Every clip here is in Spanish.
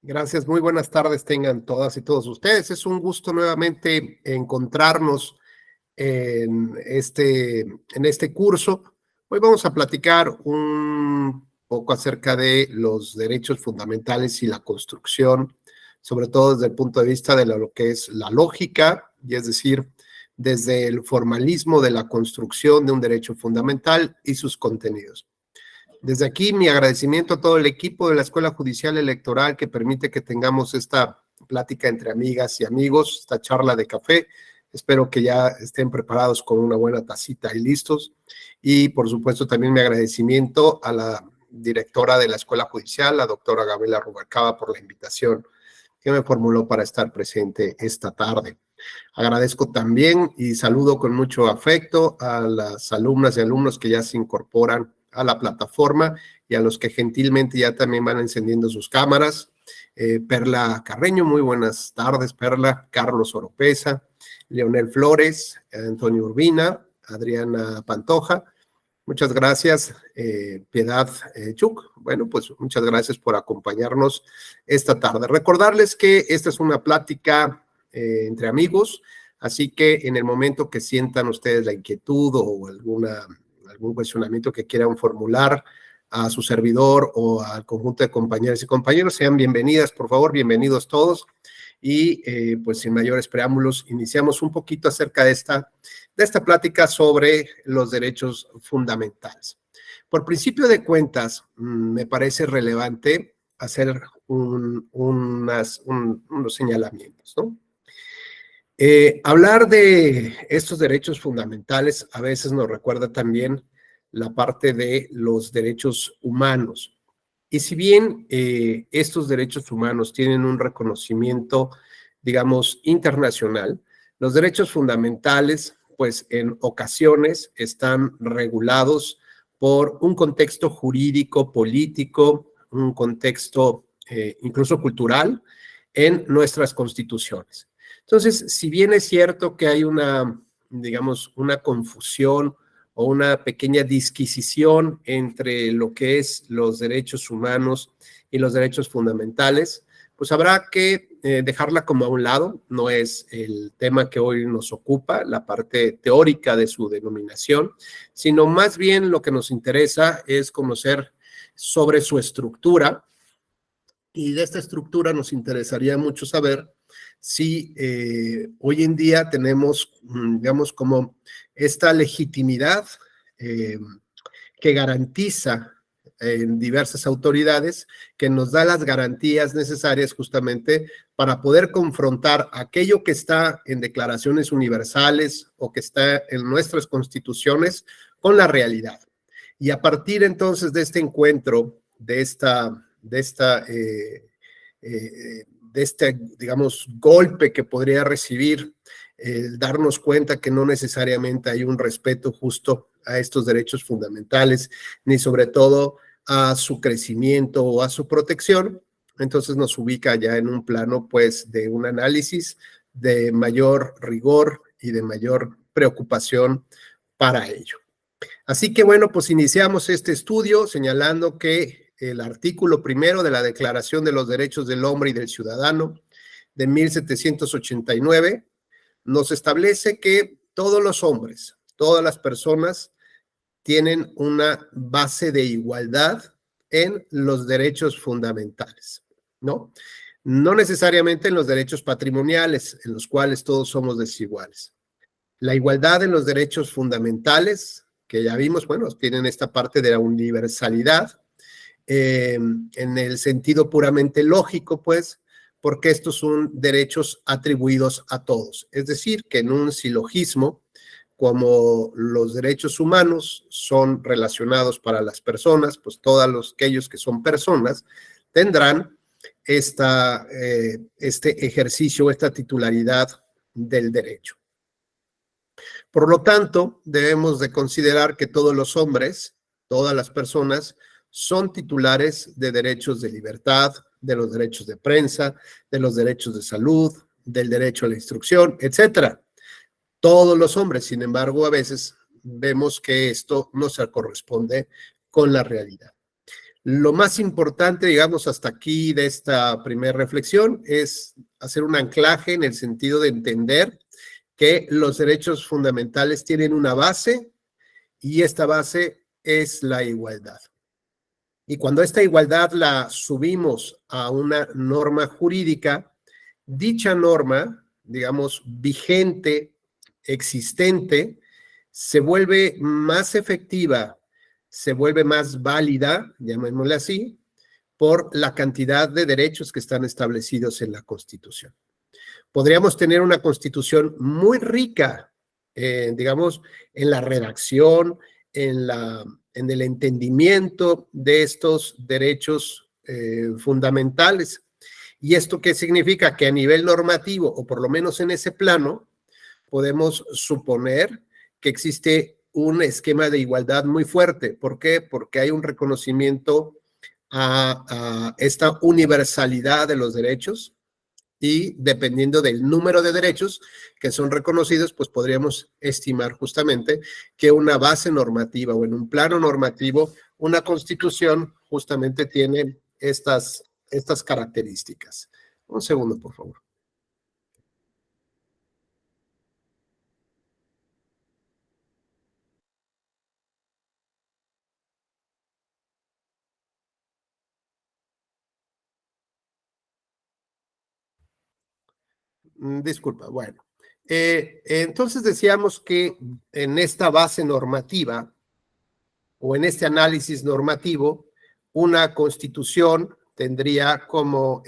Gracias, muy buenas tardes tengan todas y todos ustedes. Es un gusto nuevamente encontrarnos en este curso. Hoy vamos a platicar un poco acerca de los derechos fundamentales y la construcción, sobre todo desde el punto de vista de lo que es la lógica, y es decir, desde el formalismo de la construcción de un derecho fundamental y sus contenidos. Desde aquí, mi agradecimiento a todo el equipo de la Escuela Judicial Electoral que permite que tengamos esta plática entre amigas y amigos, esta charla de café. Espero que ya estén preparados con una buena tacita y listos. Y, por supuesto, también mi agradecimiento a la directora de la Escuela Judicial, la doctora Gabriela Rubalcaba, por la invitación que me formuló para estar presente esta tarde. Agradezco también y saludo con mucho afecto a las alumnas y alumnos que ya se incorporan a la plataforma y a los que gentilmente ya también van encendiendo sus cámaras. Perla Carreño, muy buenas tardes, Perla. Carlos Oropesa, Leonel Flores, Antonio Urbina, Adriana Pantoja. Muchas gracias, Piedad Chuc. Bueno, pues muchas gracias por acompañarnos esta tarde. Recordarles que esta es una plática entre amigos, así que en el momento que sientan ustedes la inquietud o algún cuestionamiento que quieran formular a su servidor o al conjunto de compañeras y compañeros, sean bienvenidas, por favor, bienvenidos todos. Y pues sin mayores preámbulos, iniciamos un poquito acerca de esta plática sobre los derechos fundamentales. Por principio de cuentas, me parece relevante hacer unos señalamientos, ¿no? Hablar de estos derechos fundamentales a veces nos recuerda también la parte de los derechos humanos. Y si bien estos derechos humanos tienen un reconocimiento, digamos, internacional, los derechos fundamentales, pues en ocasiones están regulados por un contexto jurídico, político, un contexto incluso cultural en nuestras constituciones. Entonces, si bien es cierto que hay digamos, una confusión o una pequeña disquisición entre lo que es los derechos humanos y los derechos fundamentales, pues habrá que dejarla como a un lado. No es el tema que hoy nos ocupa, la parte teórica de su denominación, sino más bien lo que nos interesa es conocer sobre su estructura, y de esta estructura nos interesaría mucho saber si hoy en día tenemos, digamos, como esta legitimidad que garantiza en diversas autoridades, que nos da las garantías necesarias justamente para poder confrontar aquello que está en declaraciones universales o que está en nuestras constituciones con la realidad. Y a partir entonces de este encuentro, de este, digamos, golpe que podría recibir, darnos cuenta que no necesariamente hay un respeto justo a estos derechos fundamentales, ni sobre todo a su crecimiento o a su protección, entonces nos ubica ya en un plano, pues, de un análisis de mayor rigor y de mayor preocupación para ello. Así que, bueno, pues iniciamos este estudio señalando que el artículo primero de la Declaración de los Derechos del Hombre y del Ciudadano de 1789 nos establece que todos los hombres, todas las personas tienen una base de igualdad en los derechos fundamentales, ¿no? No necesariamente en los derechos patrimoniales, en los cuales todos somos desiguales. La igualdad en los derechos fundamentales, que ya vimos, bueno, tienen esta parte de la universalidad, en el sentido puramente lógico, pues, porque estos son derechos atribuidos a todos. Es decir, que en un silogismo, como los derechos humanos son relacionados para las personas, pues todos aquellos que son personas tendrán este ejercicio, esta titularidad del derecho. Por lo tanto, debemos de considerar que todos los hombres, todas las personas, son titulares de derechos de libertad, de los derechos de prensa, de los derechos de salud, del derecho a la instrucción, etcétera. Todos los hombres, sin embargo, a veces vemos que esto no se corresponde con la realidad. Lo más importante, digamos, hasta aquí de esta primera reflexión es hacer un anclaje en el sentido de entender que los derechos fundamentales tienen una base y esta base es la igualdad. Y cuando esta igualdad la subimos a una norma jurídica, dicha norma, digamos, vigente, existente, se vuelve más efectiva, se vuelve más válida, llamémosle así, por la cantidad de derechos que están establecidos en la Constitución. Podríamos tener una Constitución muy rica, digamos, en la redacción, en el entendimiento de estos derechos fundamentales. ¿Y esto qué significa? Que a nivel normativo, o por lo menos en ese plano, podemos suponer que existe un esquema de igualdad muy fuerte. ¿Por qué? Porque hay un reconocimiento a esta universalidad de los derechos y dependiendo del número de derechos que son reconocidos, pues podríamos estimar justamente que una base normativa o en un plano normativo, una constitución justamente tiene estas características. Un segundo, por favor. Disculpa, bueno. Entonces decíamos que en esta base normativa o en este análisis normativo, una constitución tendría como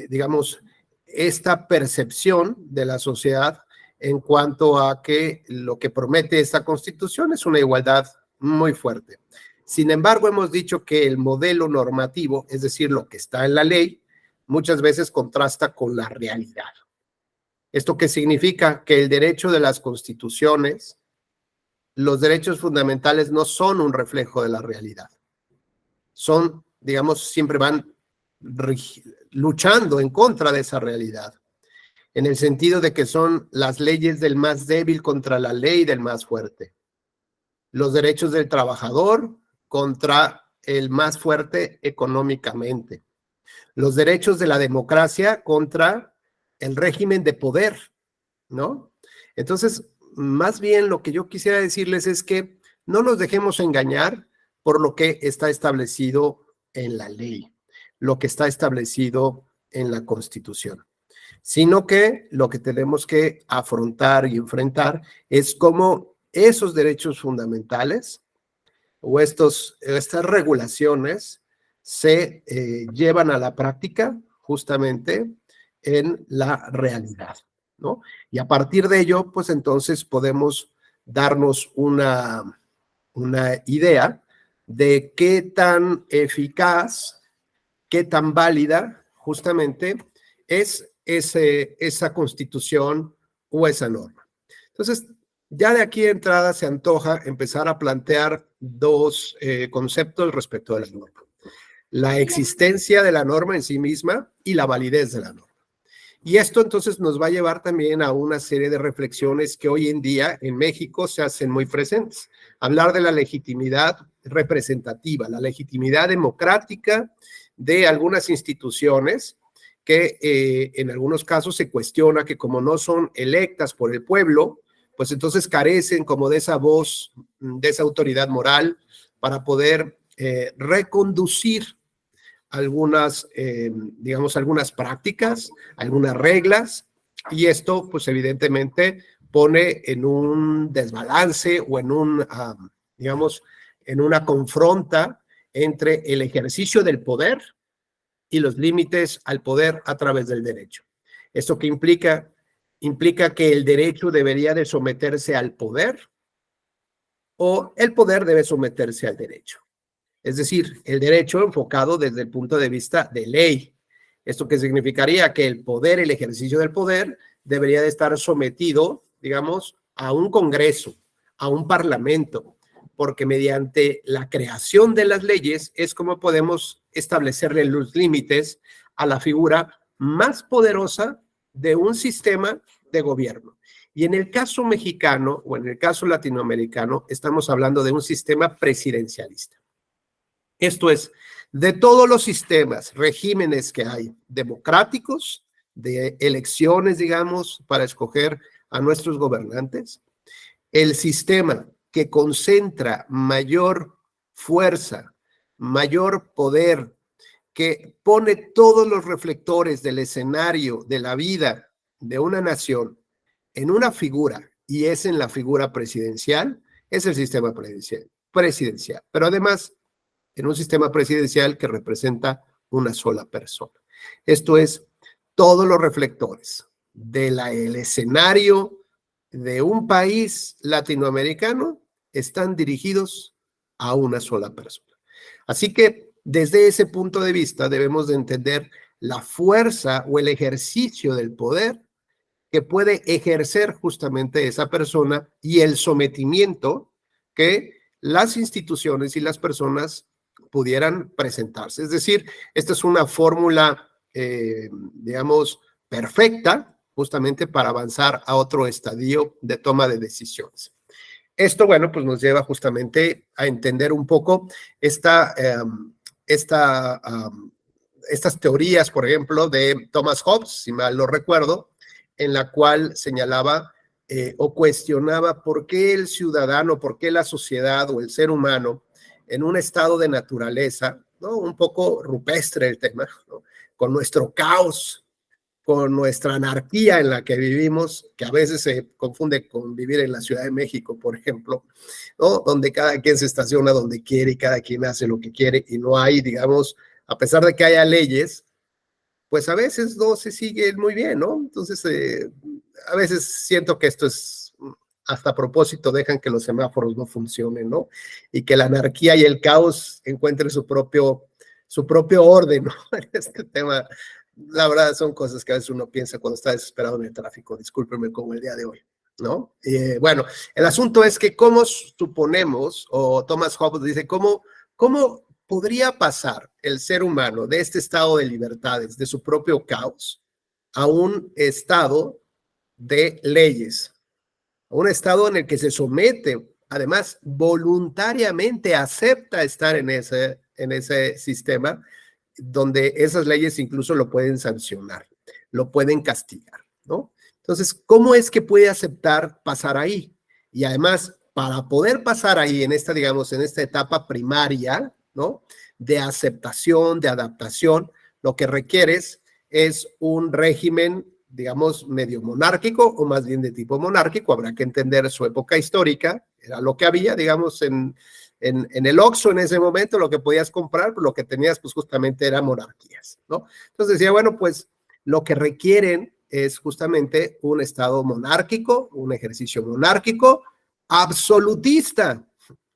digamos, esta percepción de la sociedad en cuanto a que lo que promete esta constitución es una igualdad muy fuerte. Sin embargo, hemos dicho que el modelo normativo, es decir, lo que está en la ley, muchas veces contrasta con la realidad. ¿Esto qué significa? Que el derecho de las constituciones, los derechos fundamentales no son un reflejo de la realidad. Son, digamos, siempre van luchando en contra de esa realidad, en el sentido de que son las leyes del más débil contra la ley del más fuerte. Los derechos del trabajador contra el más fuerte económicamente. Los derechos de la democracia contra el régimen de poder, ¿no? Entonces, más bien lo que yo quisiera decirles es que no nos dejemos engañar por lo que está establecido en la ley, lo que está establecido en la Constitución, sino que lo que tenemos que afrontar y enfrentar es cómo esos derechos fundamentales o estas regulaciones se llevan a la práctica justamente en la realidad, ¿no? Y a partir de ello, pues entonces podemos darnos una idea de qué tan eficaz, qué tan válida justamente es esa constitución o esa norma. Entonces, ya de aquí de entrada se antoja empezar a plantear dos conceptos respecto a la norma. La existencia de la norma en sí misma y la validez de la norma. Y esto entonces nos va a llevar también a una serie de reflexiones que hoy en día en México se hacen muy presentes. Hablar de la legitimidad representativa, la legitimidad democrática de algunas instituciones que en algunos casos se cuestiona que como no son electas por el pueblo, pues entonces carecen como de esa voz, de esa autoridad moral para poder reconducir algunas, digamos, algunas prácticas, algunas reglas, y esto, pues evidentemente, pone en un desbalance o en un, digamos, en una confronta entre el ejercicio del poder y los límites al poder a través del derecho. ¿Esto qué implica? Implica que el derecho debería de someterse al poder o el poder debe someterse al derecho. Es decir, el derecho enfocado desde el punto de vista de ley. ¿Esto qué significaría? Que el poder, el ejercicio del poder, debería de estar sometido, digamos, a un Congreso, a un Parlamento, porque mediante la creación de las leyes es como podemos establecerle los límites a la figura más poderosa de un sistema de gobierno. Y en el caso mexicano o en el caso latinoamericano, estamos hablando de un sistema presidencialista. Esto es, de todos los sistemas, regímenes que hay, democráticos, de elecciones, digamos, para escoger a nuestros gobernantes, el sistema que concentra mayor fuerza, mayor poder, que pone todos los reflectores del escenario de la vida de una nación en una figura, y es en la figura presidencial, es el sistema presidencial. Pero además, en un sistema presidencial que representa una sola persona. Esto es, todos los reflectores del escenario de un país latinoamericano están dirigidos a una sola persona. Así que desde ese punto de vista debemos de entender la fuerza o el ejercicio del poder que puede ejercer justamente esa persona y el sometimiento que las instituciones y las personas pudieran presentarse. Es decir, esta es una fórmula, digamos, perfecta justamente para avanzar a otro estadio de toma de decisiones. Esto, bueno, pues nos lleva justamente a entender un poco estas teorías, por ejemplo, de Thomas Hobbes, si mal no recuerdo, en la cual señalaba o cuestionaba por qué el ciudadano, por qué la sociedad o el ser humano en un estado de naturaleza, ¿no? Un poco rupestre el tema, ¿no? Con nuestro caos, con nuestra anarquía en la que vivimos, que a veces se confunde con vivir en la Ciudad de México, por ejemplo, ¿no? Donde cada quien se estaciona donde quiere y cada quien hace lo que quiere y no hay, digamos, a pesar de que haya leyes, pues a veces no se sigue muy bien, ¿no? Entonces, a veces siento que esto es, hasta a propósito, dejan que los semáforos no funcionen, ¿no? Y que la anarquía y el caos encuentren su propio orden, ¿no? En este tema, la verdad, son cosas que a veces uno piensa cuando está desesperado en el tráfico, discúlpenme, como el día de hoy, ¿no? Bueno, el asunto es que cómo suponemos, o Thomas Hobbes dice, cómo podría pasar el ser humano de este estado de libertades, de su propio caos, a un estado de leyes, a un estado en el que se somete, además voluntariamente acepta estar en ese sistema, donde esas leyes incluso lo pueden sancionar, lo pueden castigar, ¿no? Entonces, ¿cómo es que puede aceptar pasar ahí? Y además, para poder pasar ahí en esta, digamos, en esta etapa primaria, ¿no? De aceptación, de adaptación, lo que requieres es un régimen, digamos, medio monárquico o más bien de tipo monárquico. Habrá que entender su época histórica, era lo que había, digamos, en el Oxxo en ese momento, lo que podías comprar, lo que tenías, pues justamente eran monarquías, ¿no? Entonces decía, bueno, pues lo que requieren es justamente un estado monárquico, un ejercicio monárquico absolutista.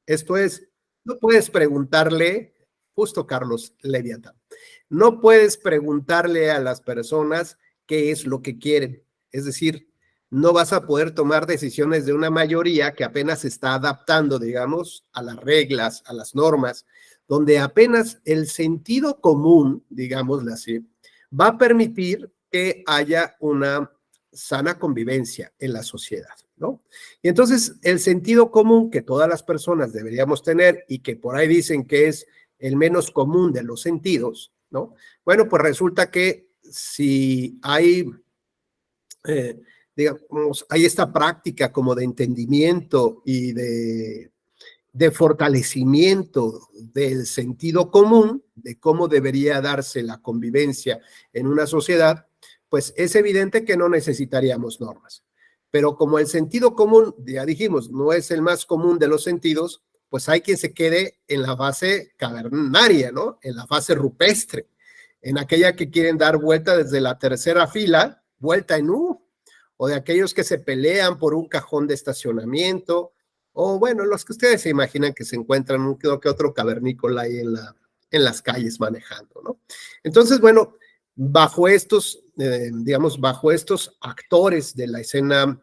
Esto es, no puedes preguntarle, justo Carlos Leviatán, no puedes preguntarle a las personas qué es lo que quieren. Es decir, no vas a poder tomar decisiones de una mayoría que apenas se está adaptando, digamos, a las reglas, a las normas, donde apenas el sentido común, digámoslo así, va a permitir que haya una sana convivencia en la sociedad, ¿no? Y entonces el sentido común que todas las personas deberíamos tener y que por ahí dicen que es el menos común de los sentidos, ¿no? Bueno, pues resulta que si hay, digamos, hay esta práctica como de entendimiento y de fortalecimiento del sentido común, de cómo debería darse la convivencia en una sociedad, pues es evidente que no necesitaríamos normas. Pero como el sentido común, ya dijimos, no es el más común de los sentidos, pues hay quien se quede en la fase cavernaria, ¿no? En la fase rupestre, en aquella que quieren dar vuelta desde la tercera fila, vuelta en U, o de aquellos que se pelean por un cajón de estacionamiento, o bueno, los que ustedes se imaginan que se encuentran un que otro cavernícola ahí en las calles manejando, ¿no? Entonces, bueno, bajo estos, digamos, bajo estos actores de la escena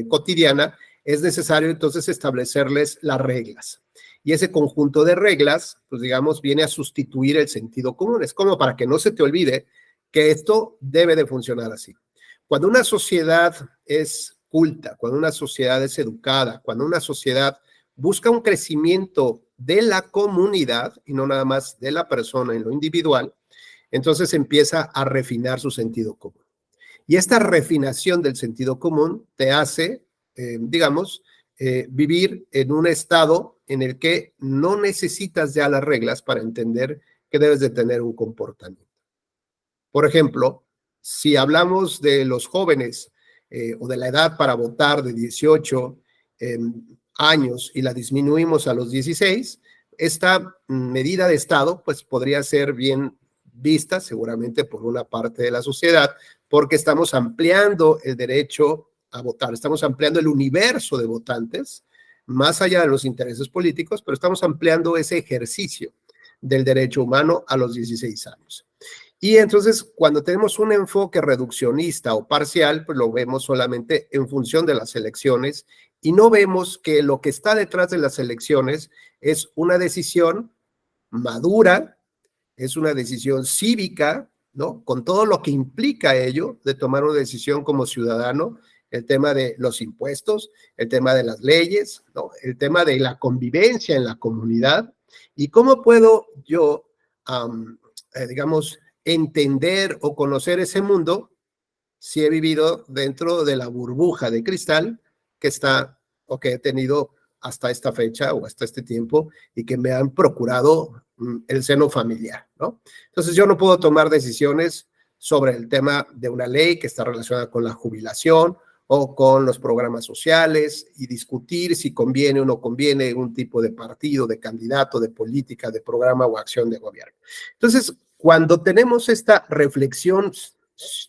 cotidiana, es necesario entonces establecerles las reglas. Y ese conjunto de reglas, pues digamos, viene a sustituir el sentido común. Es como para que no se te olvide que esto debe de funcionar así. Cuando una sociedad es culta, cuando una sociedad es educada, cuando una sociedad busca un crecimiento de la comunidad y no nada más de la persona en lo individual, entonces empieza a refinar su sentido común. Y esta refinación del sentido común te hace, digamos, vivir en un estado en el que no necesitas ya las reglas para entender que debes de tener un comportamiento. Por ejemplo, si hablamos de los jóvenes o de la edad para votar de 18 años y la disminuimos a los 16, esta medida de Estado pues podría ser bien vista seguramente por una parte de la sociedad, porque estamos ampliando el derecho a votar, estamos ampliando el universo de votantes, más allá de los intereses políticos, pero estamos ampliando ese ejercicio del derecho humano a los 16 años. Y entonces, cuando tenemos un enfoque reduccionista o parcial, pues lo vemos solamente en función de las elecciones y no vemos que lo que está detrás de las elecciones es una decisión madura, es una decisión cívica, ¿no? Con todo lo que implica ello de tomar una decisión como ciudadano, el tema de los impuestos, el tema de las leyes, ¿no? El tema de la convivencia en la comunidad y cómo puedo yo, digamos, entender o conocer ese mundo si he vivido dentro de la burbuja de cristal que está o que he tenido hasta esta fecha o hasta este tiempo y que me han procurado el seno familiar, ¿no? Entonces yo no puedo tomar decisiones sobre el tema de una ley que está relacionada con la jubilación o con los programas sociales y discutir si conviene o no conviene un tipo de partido, de candidato, de política, de programa o acción de gobierno. Entonces, cuando tenemos esta reflexión,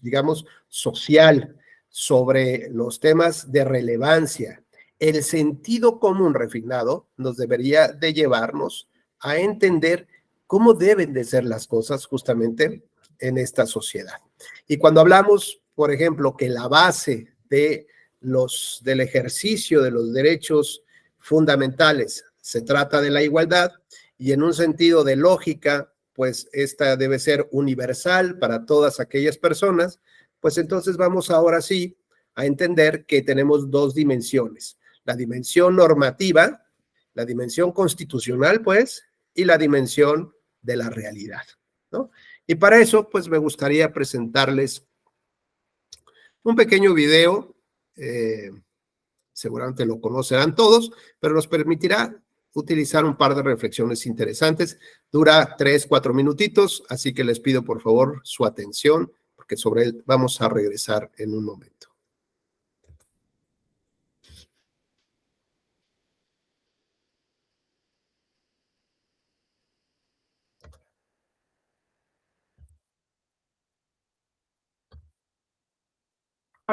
digamos, social sobre los temas de relevancia, el sentido común refinado nos debería de llevarnos a entender cómo deben de ser las cosas justamente en esta sociedad. Y cuando hablamos, por ejemplo, que la base del ejercicio de los derechos fundamentales se trata de la igualdad y en un sentido de lógica, pues esta debe ser universal para todas aquellas personas, pues entonces vamos ahora sí a entender que tenemos dos dimensiones, la dimensión normativa, la dimensión constitucional, pues, y la dimensión de la realidad, ¿no? Y para eso, pues, me gustaría presentarles un pequeño video, seguramente lo conocerán todos, pero nos permitirá utilizar un par de reflexiones interesantes. Dura 3, 4 minutitos, así que les pido por favor su atención, porque sobre él vamos a regresar en un momento.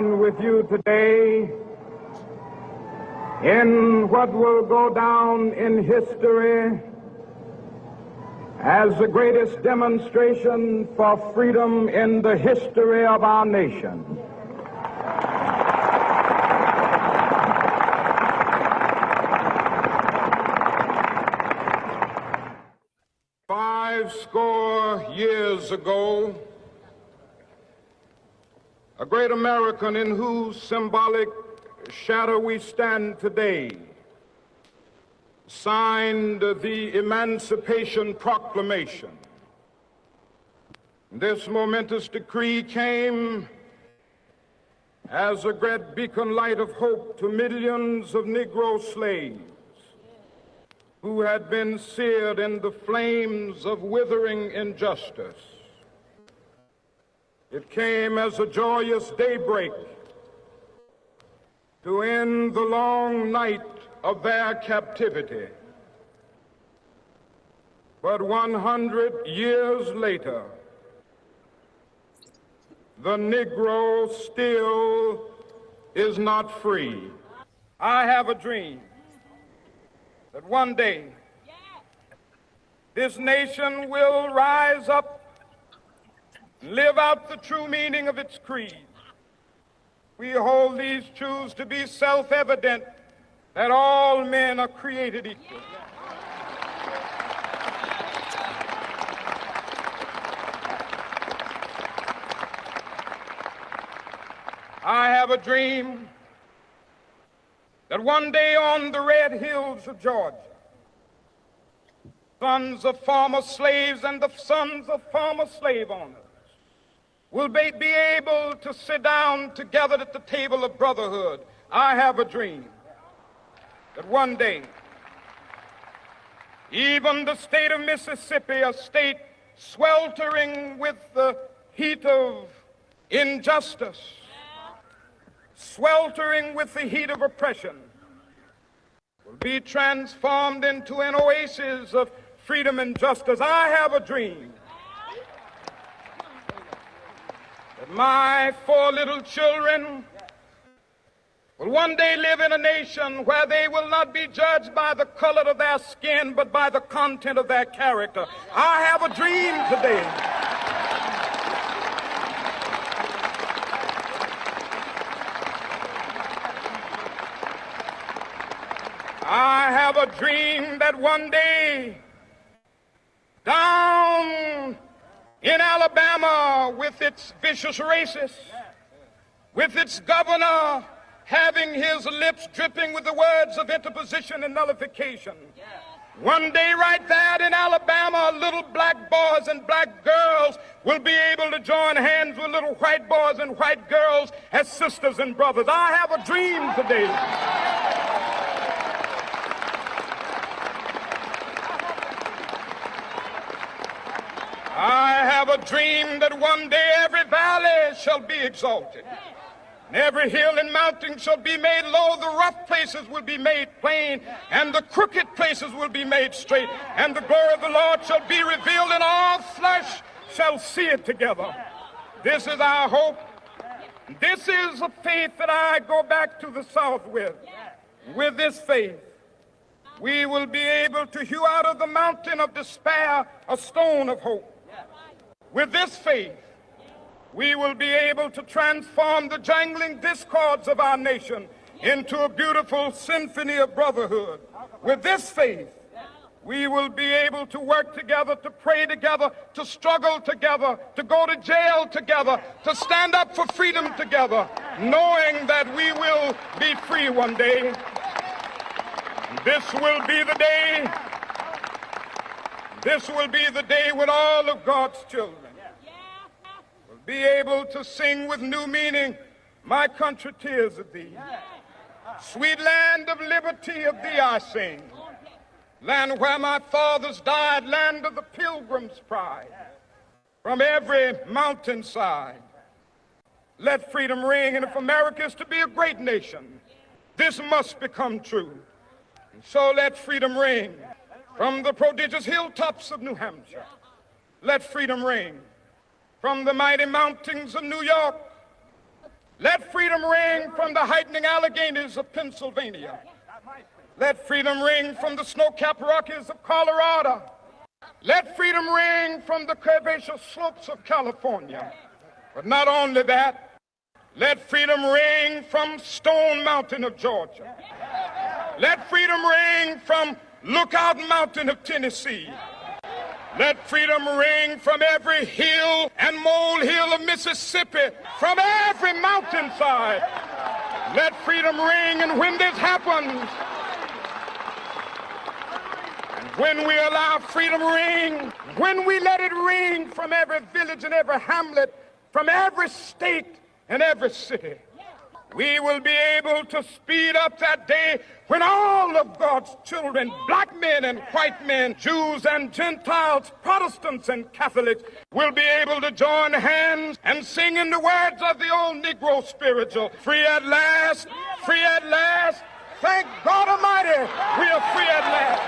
With you today in what will go down in history as the greatest demonstration for freedom in the history of our nation. Five score years ago, a great American in whose symbolic shadow we stand today signed the Emancipation Proclamation. This momentous decree came as a great beacon light of hope to millions of Negro slaves who had been seared in the flames of withering injustice. It came as a joyous daybreak to end the long night of their captivity. But 100 years later, the Negro still is not free. I have a dream that one day this nation will rise up, live out the true meaning of its creed. We hold these truths to be self-evident, that all men are created equal. I have a dream that one day on the red hills of Georgia, sons of former slaves and the sons of former slave owners will be able to sit down together at the table of brotherhood. I have a dream that one day, even the state of Mississippi, a state sweltering with the heat of injustice, sweltering with the heat of oppression, will be transformed into an oasis of freedom and justice. I have a dream that my 4 little children will one day live in a nation where they will not be judged by the color of their skin, but by the content of their character. I have a dream today. I have a dream that one day, down in Alabama, with its vicious racists, with its governor having his lips dripping with the words of interposition and nullification, one day right there in Alabama, little black boys and black girls will be able to join hands with little white boys and white girls as sisters and brothers. I have a dream today. I have a dream that one day every valley shall be exalted, and every hill and mountain shall be made low. The rough places will be made plain, and the crooked places will be made straight. And the glory of the Lord shall be revealed, and all flesh shall see it together. This is our hope. This is a faith that I go back to the South with. With this faith, we will be able to hew out of the mountain of despair a stone of hope. With this faith, we will be able to transform the jangling discords of our nation into a beautiful symphony of brotherhood. With this faith, we will be able to work together, to pray together, to struggle together, to go to jail together, to stand up for freedom together, knowing that we will be free one day. This will be the day. This will be the day when all of God's children will be able to sing with new meaning, "My country, tears of thee. Sweet land of liberty, of thee I sing. Land where my fathers died, land of the pilgrim's pride. From every mountainside, let freedom ring. And if America is to be a great nation, this must become true. And so let freedom ring from the prodigious hilltops of New Hampshire. Let freedom ring from the mighty mountains of New York. Let freedom ring from the heightening Alleghenies of Pennsylvania. Let freedom ring from the snow-capped Rockies of Colorado. Let freedom ring from the curvaceous slopes of California. But not only that, let freedom ring from Stone Mountain of Georgia. Let freedom ring from Lookout Mountain of Tennessee. Let freedom ring from every hill and molehill of Mississippi, from every mountainside. Let freedom ring, and when this happens, and when we allow freedom ring, when we let it ring from every village and every hamlet, from every state and every city, we will be able to speed up that day when all of God's children, black men and white men, Jews and Gentiles, Protestants and Catholics, will be able to join hands and sing in the words of the old Negro spiritual, "Free at last, free at last, thank God Almighty, we are free at last."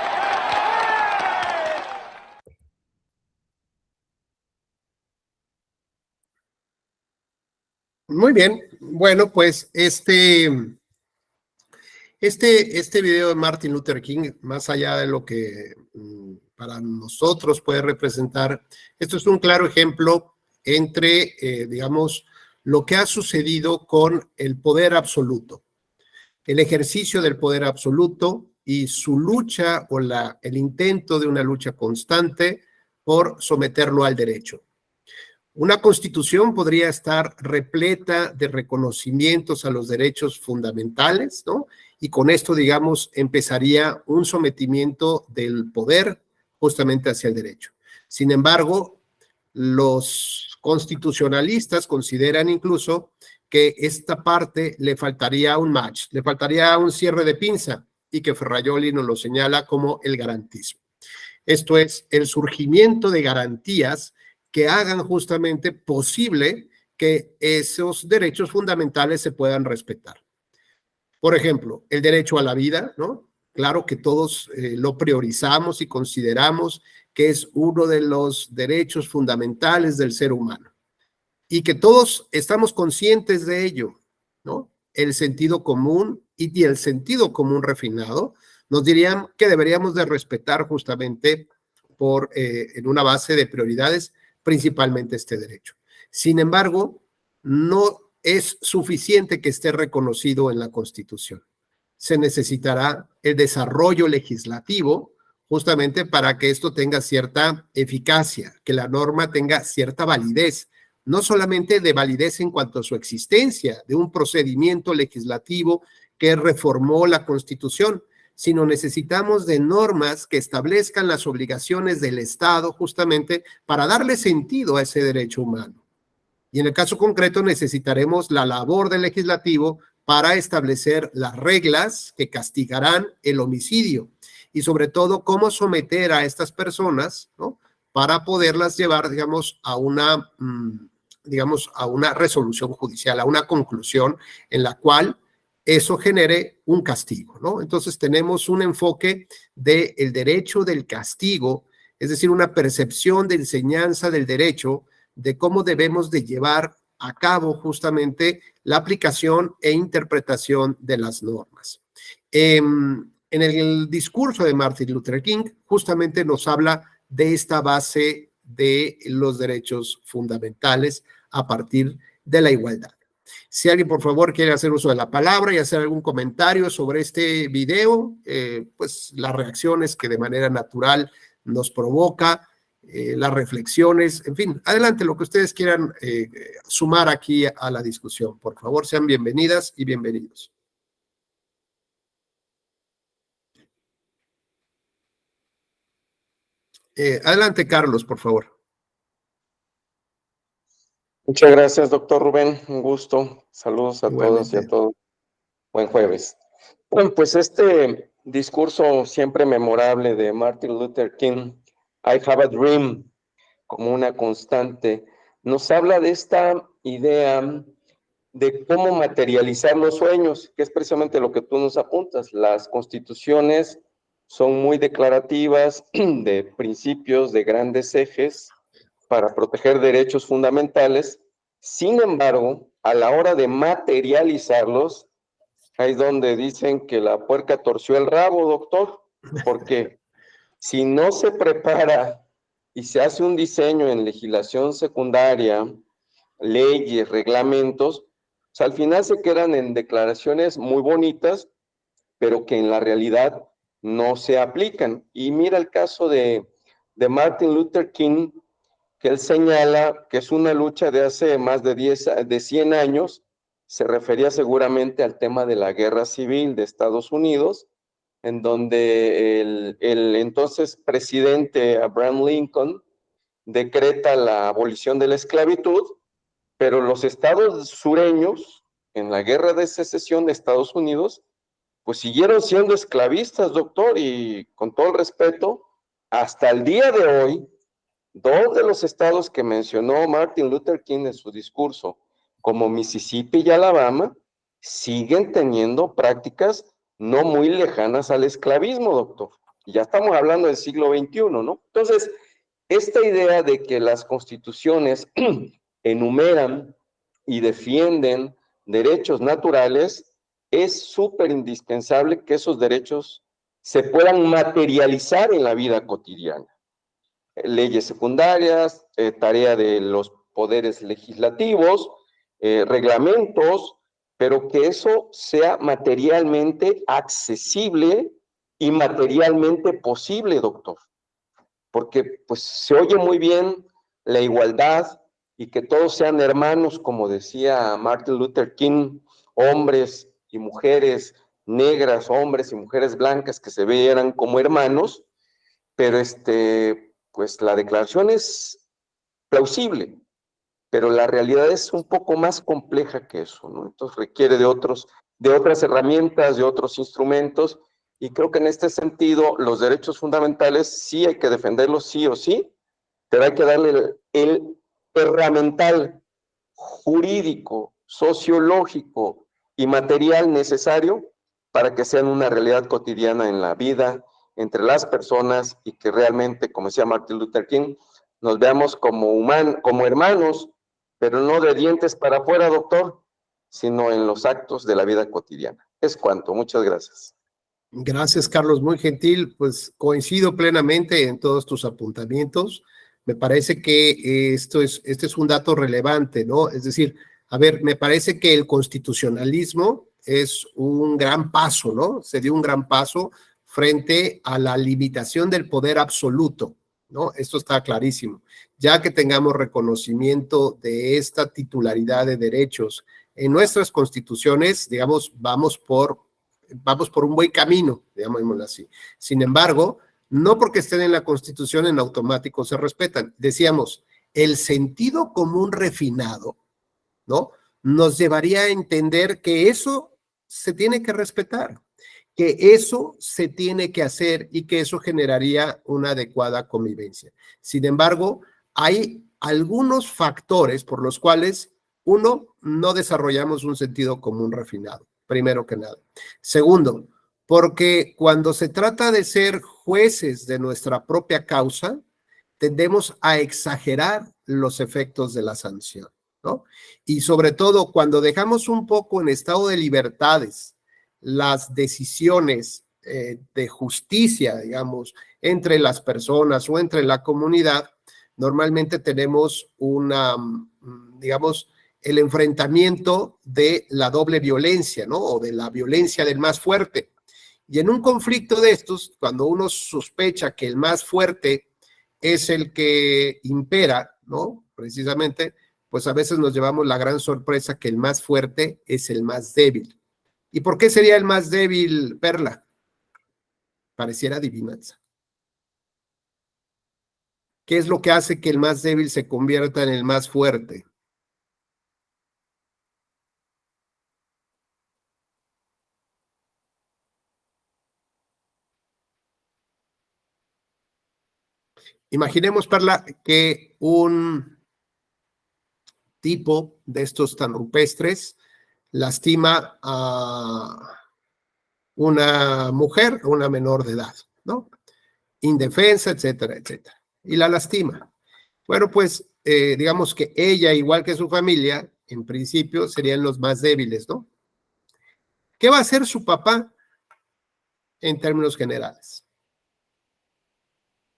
Muy bien, bueno, pues este video de Martin Luther King, más allá de lo que para nosotros puede representar, esto es un claro ejemplo entre, digamos, lo que ha sucedido con el poder absoluto, el ejercicio del poder absoluto y su lucha o el intento de una lucha constante por someterlo al derecho. Una constitución podría estar repleta de reconocimientos a los derechos fundamentales, ¿no? Y con esto, digamos, empezaría un sometimiento del poder justamente hacia el derecho. Sin embargo, los constitucionalistas consideran incluso que esta parte le faltaría un match, le faltaría un cierre de pinza, y que Ferrajoli nos lo señala como el garantismo. Esto es el surgimiento de garantías que hagan justamente posible que esos derechos fundamentales se puedan respetar. Por ejemplo, el derecho a la vida, ¿no? Claro que todos lo priorizamos y consideramos que es uno de los derechos fundamentales del ser humano y que todos estamos conscientes de ello, ¿no? El sentido común y el sentido común refinado nos dirían que deberíamos de respetar justamente en una base de prioridades, principalmente este derecho. Sin embargo, no es suficiente que esté reconocido en la Constitución. Se necesitará el desarrollo legislativo justamente para que esto tenga cierta eficacia, que la norma tenga cierta validez, no solamente de validez en cuanto a su existencia, de un procedimiento legislativo que reformó la Constitución, sino necesitamos de normas que establezcan las obligaciones del Estado justamente para darle sentido a ese derecho humano. Y en el caso concreto necesitaremos la labor del legislativo para establecer las reglas que castigarán el homicidio y sobre todo cómo someter a estas personas, ¿no? Para poderlas llevar, digamos, a una resolución judicial, a una conclusión en la cual eso genere un castigo, ¿no? Entonces tenemos un enfoque del derecho del castigo, es decir, una percepción de enseñanza del derecho, de cómo debemos de llevar a cabo justamente la aplicación e interpretación de las normas. En el discurso de Martin Luther King justamente nos habla de esta base de los derechos fundamentales a partir de la igualdad. Si alguien, por favor, quiere hacer uso de la palabra y hacer algún comentario sobre este video, pues las reacciones que de manera natural nos provoca, las reflexiones, en fin, adelante, lo que ustedes quieran sumar aquí a la discusión. Por favor, sean bienvenidas y bienvenidos. Adelante, Carlos, por favor. Muchas gracias, doctor Rubén. Un gusto. Saludos a todos y a todos. Buen jueves. Bueno, pues este discurso siempre memorable de Martin Luther King, I Have a Dream, como una constante, nos habla de esta idea de cómo materializar los sueños, que es precisamente lo que tú nos apuntas. Las constituciones son muy declarativas de principios, de grandes ejes para proteger derechos fundamentales. Sin embargo, a la hora de materializarlos, ahí es donde dicen que la puerca torció el rabo, doctor, porque si no se prepara y se hace un diseño en legislación secundaria, leyes, reglamentos, pues al final se quedan en declaraciones muy bonitas, pero que en la realidad no se aplican. Y mira el caso de Martin Luther King, que él señala que es una lucha de hace más de 100 años, se refería seguramente al tema de la guerra civil de Estados Unidos, en donde el entonces presidente Abraham Lincoln decreta la abolición de la esclavitud, pero los estados sureños, en la guerra de secesión de Estados Unidos, pues siguieron siendo esclavistas, doctor, y con todo el respeto, hasta el día de hoy, dos de los estados que mencionó Martin Luther King en su discurso, como Mississippi y Alabama, siguen teniendo prácticas no muy lejanas al esclavismo, doctor. Y ya estamos hablando del siglo XXI, ¿no? Entonces, esta idea de que las constituciones enumeran y defienden derechos naturales, es súper indispensable que esos derechos se puedan materializar en la vida cotidiana. Leyes secundarias, tarea de los poderes legislativos, reglamentos, pero que eso sea materialmente accesible y materialmente posible, doctor. Porque pues se oye muy bien la igualdad y que todos sean hermanos, como decía Martin Luther King, hombres y mujeres negras, hombres y mujeres blancas que se vieran como hermanos, pero pues la declaración es plausible, pero la realidad es un poco más compleja que eso, ¿no? Entonces requiere de otras herramientas, de otros instrumentos, y creo que en este sentido los derechos fundamentales sí hay que defenderlos sí o sí, pero hay que darle el herramental jurídico, sociológico y material necesario para que sean una realidad cotidiana en la vida, entre las personas, y que realmente, como decía Martin Luther King, nos veamos como hermanos, pero no de dientes para afuera, doctor, sino en los actos de la vida cotidiana. Es cuanto. Muchas gracias. Gracias, Carlos, muy gentil. Pues coincido plenamente en todos tus apuntamientos. Me parece que este es un dato relevante, ¿no? Es decir, a ver, me parece que el constitucionalismo es un gran paso, ¿no? Se dio un gran paso frente a la limitación del poder absoluto, ¿no? Esto está clarísimo. Ya que tengamos reconocimiento de esta titularidad de derechos en nuestras constituciones, digamos, vamos por un buen camino, llamémoslo así. Sin embargo, no porque estén en la Constitución en automático se respetan. Decíamos, el sentido común refinado, ¿no? Nos llevaría a entender que eso se tiene que respetar, que eso se tiene que hacer y que eso generaría una adecuada convivencia. Sin embargo, hay algunos factores por los cuales, uno, no desarrollamos un sentido común refinado, primero que nada. Segundo, porque cuando se trata de ser jueces de nuestra propia causa, tendemos a exagerar los efectos de la sanción, ¿no? Y sobre todo, cuando dejamos un poco en estado de libertades las decisiones de justicia, digamos, entre las personas o entre la comunidad, normalmente tenemos digamos, el enfrentamiento de la doble violencia, ¿no? O de la violencia del más fuerte. Y en un conflicto de estos, cuando uno sospecha que el más fuerte es el que impera, ¿no? Precisamente, pues a veces nos llevamos la gran sorpresa que el más fuerte es el más débil. ¿Y por qué sería el más débil, Perla? Pareciera adivinanza. ¿Qué es lo que hace que el más débil se convierta en el más fuerte? Imaginemos, Perla, que un tipo de estos tan rupestres lastima a una mujer, una menor de edad, ¿no? Indefensa, etcétera, etcétera. Y la lastima. Bueno, pues digamos que ella, igual que su familia, en principio serían los más débiles, ¿no? ¿Qué va a hacer su papá en términos generales?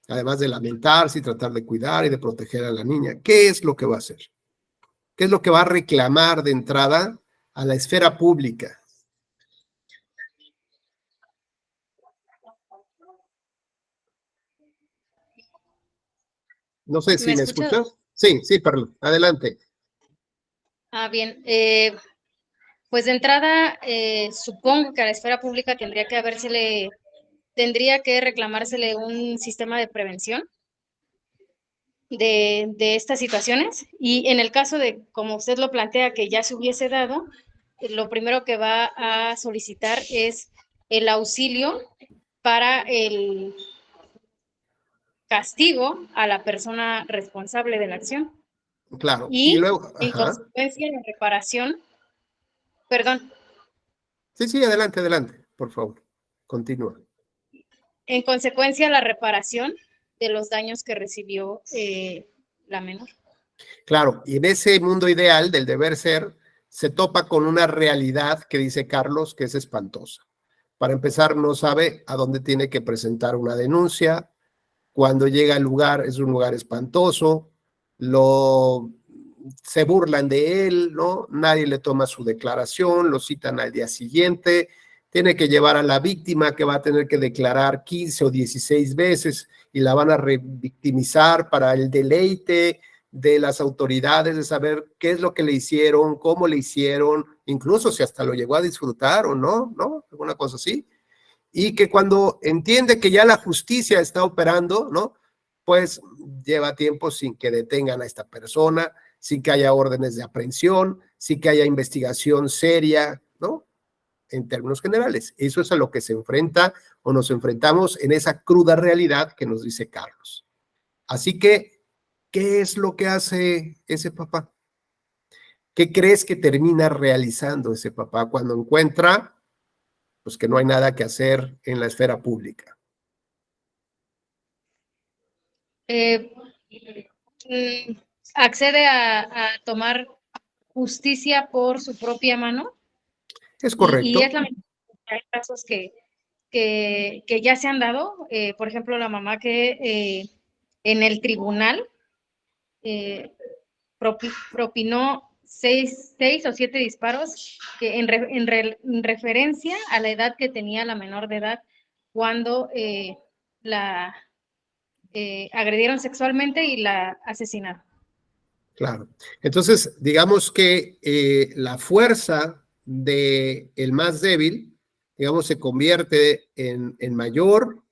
Además de lamentarse y tratar de cuidar y de proteger a la niña, ¿qué es lo que va a hacer? ¿Qué es lo que va a reclamar de entrada a la esfera pública? No sé si me escuchas. Sí, perdón, adelante. Bien. Pues de entrada, supongo que a la esfera pública tendría que reclamársele un sistema de prevención de estas situaciones. Y en el caso de, como usted lo plantea, que ya se hubiese dado, lo primero que va a solicitar es el auxilio para el castigo a la persona responsable de la acción. Claro. Y luego, en consecuencia, la reparación. Perdón. Sí, adelante, por favor. Continúa. En consecuencia, la reparación de los daños que recibió la menor. Claro, y en ese mundo ideal del deber ser, se topa con una realidad que dice Carlos que es espantosa. Para empezar, no sabe a dónde tiene que presentar una denuncia. Cuando llega al lugar, es un lugar espantoso. Se burlan de él, ¿no? Nadie le toma su declaración, lo citan al día siguiente. Tiene que llevar a la víctima que va a tener que declarar 15 o 16 veces y la van a revictimizar para el deleite de las autoridades de saber qué es lo que le hicieron, cómo le hicieron, incluso si hasta lo llegó a disfrutar o no, ¿no? Alguna cosa así. y que cuando entiende que ya la justicia está operando, ¿no? Pues lleva tiempo sin que detengan a esta persona, sin que haya órdenes de aprehensión, sin que haya investigación seria, ¿no? En términos generales. Eso es a lo que se enfrenta o nos enfrentamos en esa cruda realidad que nos dice Carlos. Así que, ¿qué es lo que hace ese papá? ¿Qué crees que termina realizando ese papá cuando encuentra, pues, que no hay nada que hacer en la esfera pública? Accede a tomar justicia por su propia mano. Es correcto. Y es la hay casos que ya se han dado, por ejemplo, la mamá que en el tribunal propinó 6 o 7 disparos que en referencia a la edad que tenía la menor de edad cuando la agredieron sexualmente y la asesinaron. Claro. Entonces, digamos que la fuerza del más débil, digamos, se convierte en mayor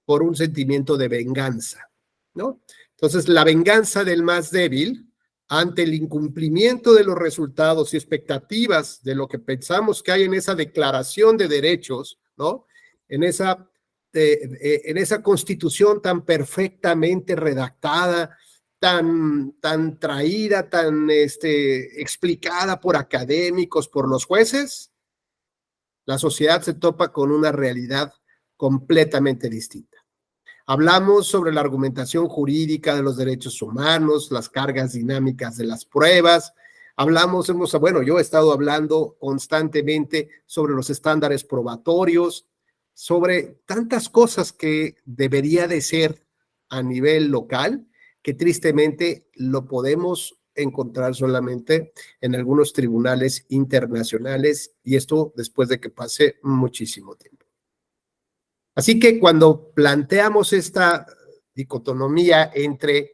por un sentimiento de venganza, ¿no? Entonces, la venganza del más débil ante el incumplimiento de los resultados y expectativas de lo que pensamos que hay en esa declaración de derechos, ¿no? En esa constitución tan perfectamente redactada, tan traída, tan explicada por académicos, por los jueces, la sociedad se topa con una realidad completamente distinta. Hablamos sobre la argumentación jurídica de los derechos humanos, las cargas dinámicas de las pruebas. Yo he estado hablando constantemente sobre los estándares probatorios, sobre tantas cosas que debería de ser a nivel local, que tristemente lo podemos encontrar solamente en algunos tribunales internacionales, y esto después de que pase muchísimo tiempo. Así que cuando planteamos esta dicotomía entre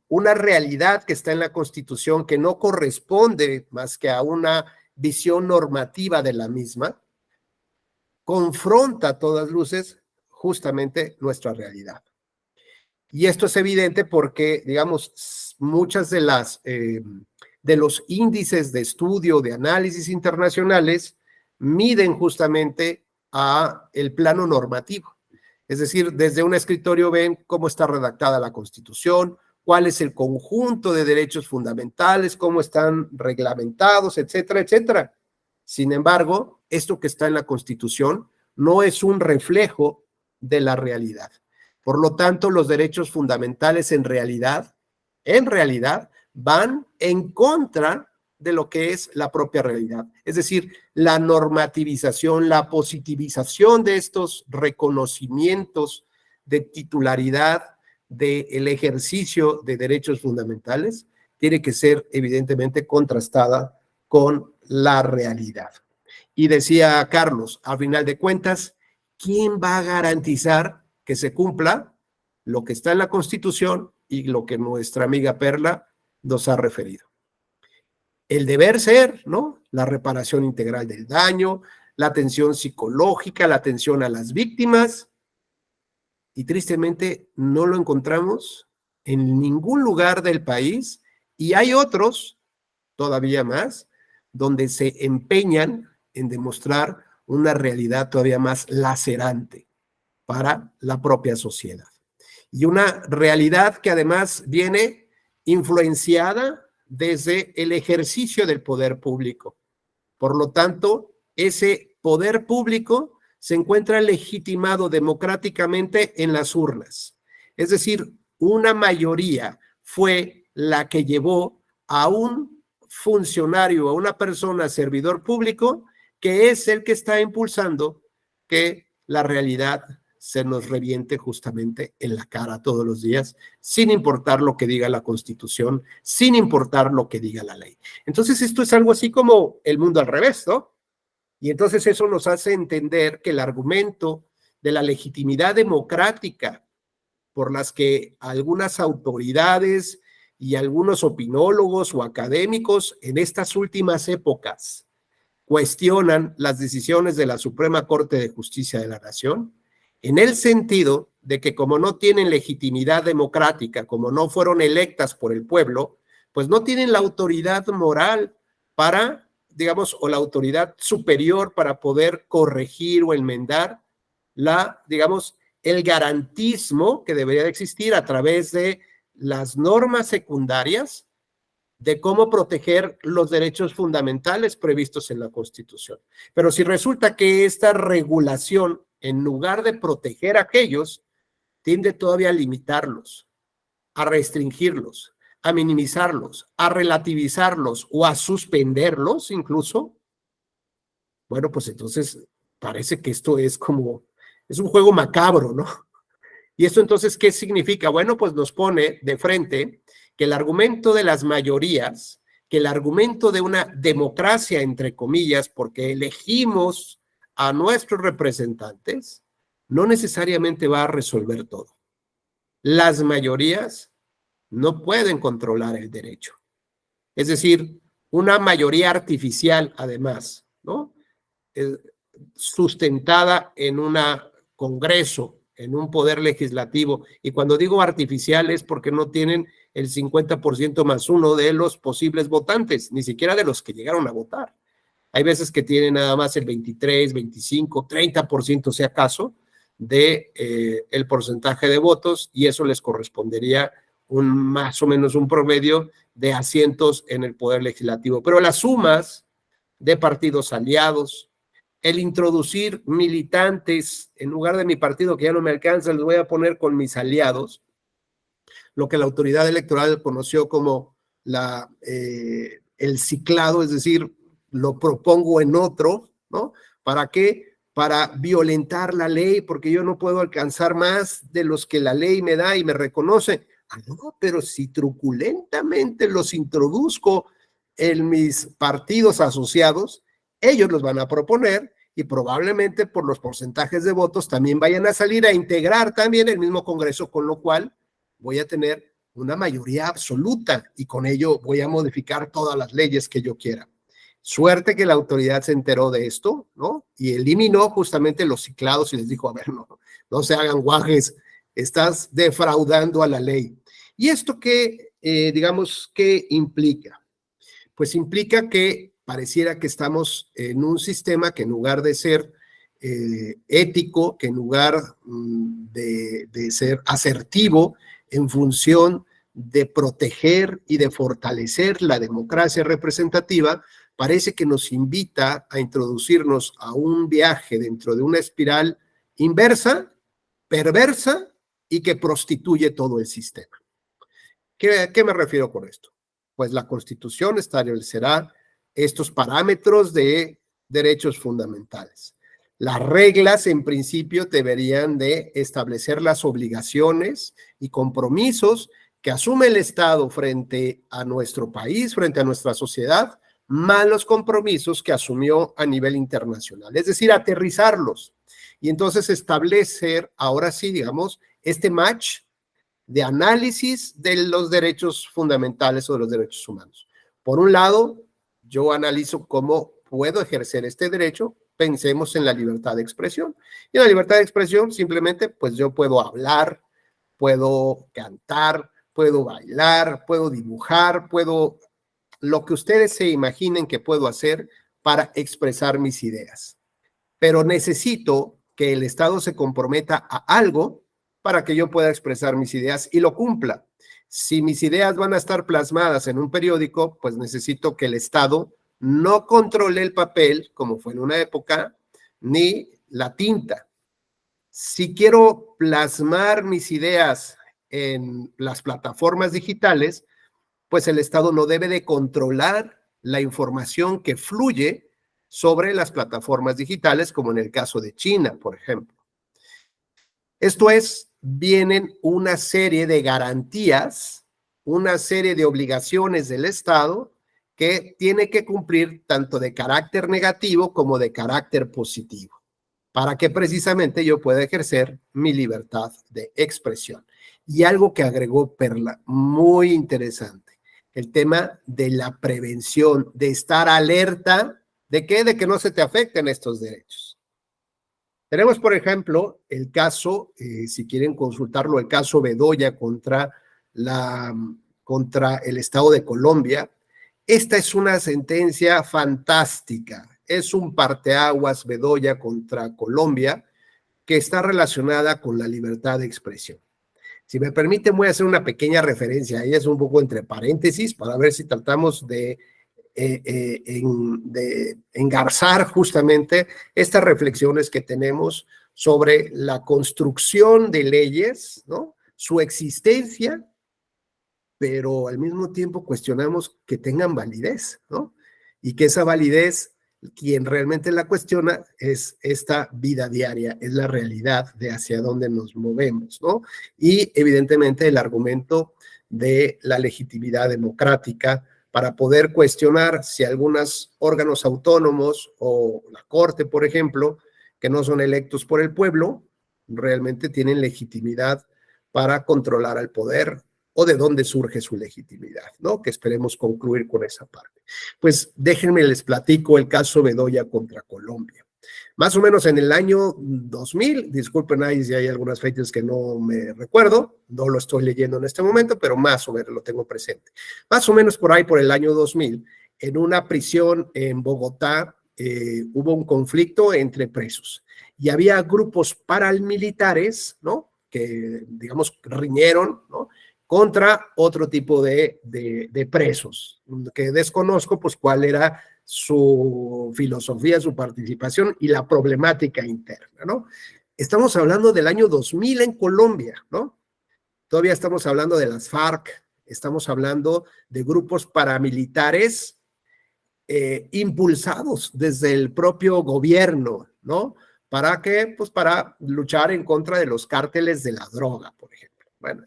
una realidad que está en la Constitución que no corresponde más que a una visión normativa de la misma, confronta a todas luces justamente nuestra realidad. Y esto es evidente porque, digamos, muchas de los índices de estudio, de análisis internacionales, miden justamente a el plano normativo. Es decir, desde un escritorio ven cómo está redactada la Constitución, cuál es el conjunto de derechos fundamentales, cómo están reglamentados, etcétera, etcétera. Sin embargo, esto que está en la Constitución no es un reflejo de la realidad. Por lo tanto, los derechos fundamentales en realidad van en contra de lo que es la propia realidad. Es decir, la normativización, la positivización de estos reconocimientos de titularidad del ejercicio de derechos fundamentales tiene que ser evidentemente contrastada con la realidad. Y decía Carlos, al final de cuentas, ¿quién va a garantizar que se cumpla lo que está en la Constitución y lo que nuestra amiga Perla nos ha referido? El deber ser, ¿no? La reparación integral del daño, la atención psicológica, la atención a las víctimas, y tristemente no lo encontramos en ningún lugar del país, y hay otros, todavía más, donde se empeñan en demostrar una realidad todavía más lacerante para la propia sociedad. Y una realidad que además viene influenciada desde el ejercicio del poder público. Por lo tanto, ese poder público se encuentra legitimado democráticamente en las urnas. Es decir, una mayoría fue la que llevó a un funcionario, a una persona, servidor público, que es el que está impulsando que la realidad se nos reviente justamente en la cara todos los días, sin importar lo que diga la Constitución, sin importar lo que diga la ley. Entonces, esto es algo así como el mundo al revés, ¿no? Y entonces eso nos hace entender que el argumento de la legitimidad democrática por las que algunas autoridades y algunos opinólogos o académicos en estas últimas épocas cuestionan las decisiones de la Suprema Corte de Justicia de la Nación, en el sentido de que como no tienen legitimidad democrática, como no fueron electas por el pueblo, pues no tienen la autoridad moral para, digamos, o la autoridad superior para poder corregir o enmendar digamos, el garantismo que debería de existir a través de las normas secundarias de cómo proteger los derechos fundamentales previstos en la Constitución. Pero si resulta que esta regulación, en lugar de proteger a aquellos, tiende todavía a limitarlos, a restringirlos, a minimizarlos, a relativizarlos o a suspenderlos incluso, bueno, pues entonces parece que esto es un juego macabro, ¿no? ¿Y esto entonces qué significa? Bueno, pues nos pone de frente que el argumento de las mayorías, que el argumento de una democracia, entre comillas, porque elegimos a nuestros representantes, no necesariamente va a resolver todo. Las mayorías no pueden controlar el derecho. Es decir, una mayoría artificial, además, ¿no? Sustentada en un Congreso, en un poder legislativo, y cuando digo artificial es porque no tienen el 50% más uno de los posibles votantes, ni siquiera de los que llegaron a votar. Hay veces que tienen nada más el 23, 25, 30%, si acaso, de el porcentaje de votos, y eso les correspondería más o menos un promedio de asientos en el poder legislativo. Pero las sumas de partidos aliados, el introducir militantes en lugar de mi partido, que ya no me alcanza, les voy a poner con mis aliados, lo que la autoridad electoral conoció como el ciclado, es decir, lo propongo en otro, ¿no? ¿Para qué? Para violentar la ley, porque yo no puedo alcanzar más de los que la ley me da y me reconoce. Ah, no, pero si truculentamente los introduzco en mis partidos asociados, ellos los van a proponer y probablemente por los porcentajes de votos también vayan a salir a integrar también el mismo Congreso, con lo cual voy a tener una mayoría absoluta y con ello voy a modificar todas las leyes que yo quiera. Suerte que la autoridad se enteró de esto, ¿no? Y eliminó justamente los ciclados y les dijo, a ver, no se hagan guajes, estás defraudando a la ley. ¿Y esto qué, digamos, qué implica? Pues implica que pareciera que estamos en un sistema que en lugar de ser ético, que en lugar de ser asertivo en función de proteger y de fortalecer la democracia representativa, parece que nos invita a introducirnos a un viaje dentro de una espiral inversa, perversa y que prostituye todo el sistema. ¿Qué me refiero con esto? Pues la Constitución establecerá estos parámetros de derechos fundamentales. Las reglas, en principio, deberían de establecer las obligaciones y compromisos que asume el Estado frente a nuestro país, frente a nuestra sociedad, más los compromisos que asumió a nivel internacional, es decir, aterrizarlos. Y entonces establecer, ahora sí, digamos, este match de análisis de los derechos fundamentales o de los derechos humanos. Por un lado, yo analizo cómo puedo ejercer este derecho. Pensemos en la libertad de expresión. Y en la libertad de expresión, simplemente, pues yo puedo hablar, puedo cantar, puedo bailar, puedo dibujar, puedo lo que ustedes se imaginen que puedo hacer para expresar mis ideas. Pero necesito que el Estado se comprometa a algo para que yo pueda expresar mis ideas y lo cumpla. Si mis ideas van a estar plasmadas en un periódico, pues necesito que el Estado no controle el papel, como fue en una época, ni la tinta. Si quiero plasmar mis ideas en las plataformas digitales, pues el Estado no debe de controlar la información que fluye sobre las plataformas digitales, como en el caso de China, por ejemplo. Esto es, vienen una serie de garantías, una serie de obligaciones del Estado que tiene que cumplir tanto de carácter negativo como de carácter positivo, para que precisamente yo pueda ejercer mi libertad de expresión. Y algo que agregó Perla, muy interesante, el tema de la prevención, de estar alerta ¿De qué? De que no se te afecten estos derechos. Tenemos, por ejemplo, el caso, si quieren consultarlo, el caso Bedoya contra el Estado de Colombia. Esta es una sentencia fantástica. Es un parteaguas Bedoya contra Colombia que está relacionada con la libertad de expresión. Si me permiten, voy a hacer una pequeña referencia. Ella es un poco entre paréntesis para ver si tratamos de engarzar justamente estas reflexiones que tenemos sobre la construcción de leyes, ¿no? Su existencia, pero al mismo tiempo cuestionamos que tengan validez, ¿no? Y que esa validez, quien realmente la cuestiona es esta vida diaria, es la realidad de hacia dónde nos movemos, ¿no? Y evidentemente el argumento de la legitimidad democrática para poder cuestionar si algunos órganos autónomos o la Corte, por ejemplo, que no son electos por el pueblo, realmente tienen legitimidad para controlar al poder o de dónde surge su legitimidad, ¿no? Que esperemos concluir con esa parte. Pues déjenme les platico el caso Bedoya contra Colombia. Más o menos en el año 2000, disculpen ahí si hay algunas fechas que no me recuerdo, no lo estoy leyendo en este momento, pero más o menos lo tengo presente. Más o menos por ahí, por el año 2000, en una prisión en Bogotá, hubo un conflicto entre presos y había grupos paramilitares, ¿no? Que, digamos, riñeron, ¿no? Contra otro tipo de presos, que desconozco pues cuál era su filosofía, su participación y la problemática interna, ¿no? Estamos hablando del año 2000 en Colombia, ¿no? Todavía estamos hablando de las FARC, estamos hablando de grupos paramilitares impulsados desde el propio gobierno, ¿no? ¿Para qué? Pues para luchar en contra de los cárteles de la droga, por ejemplo. Bueno,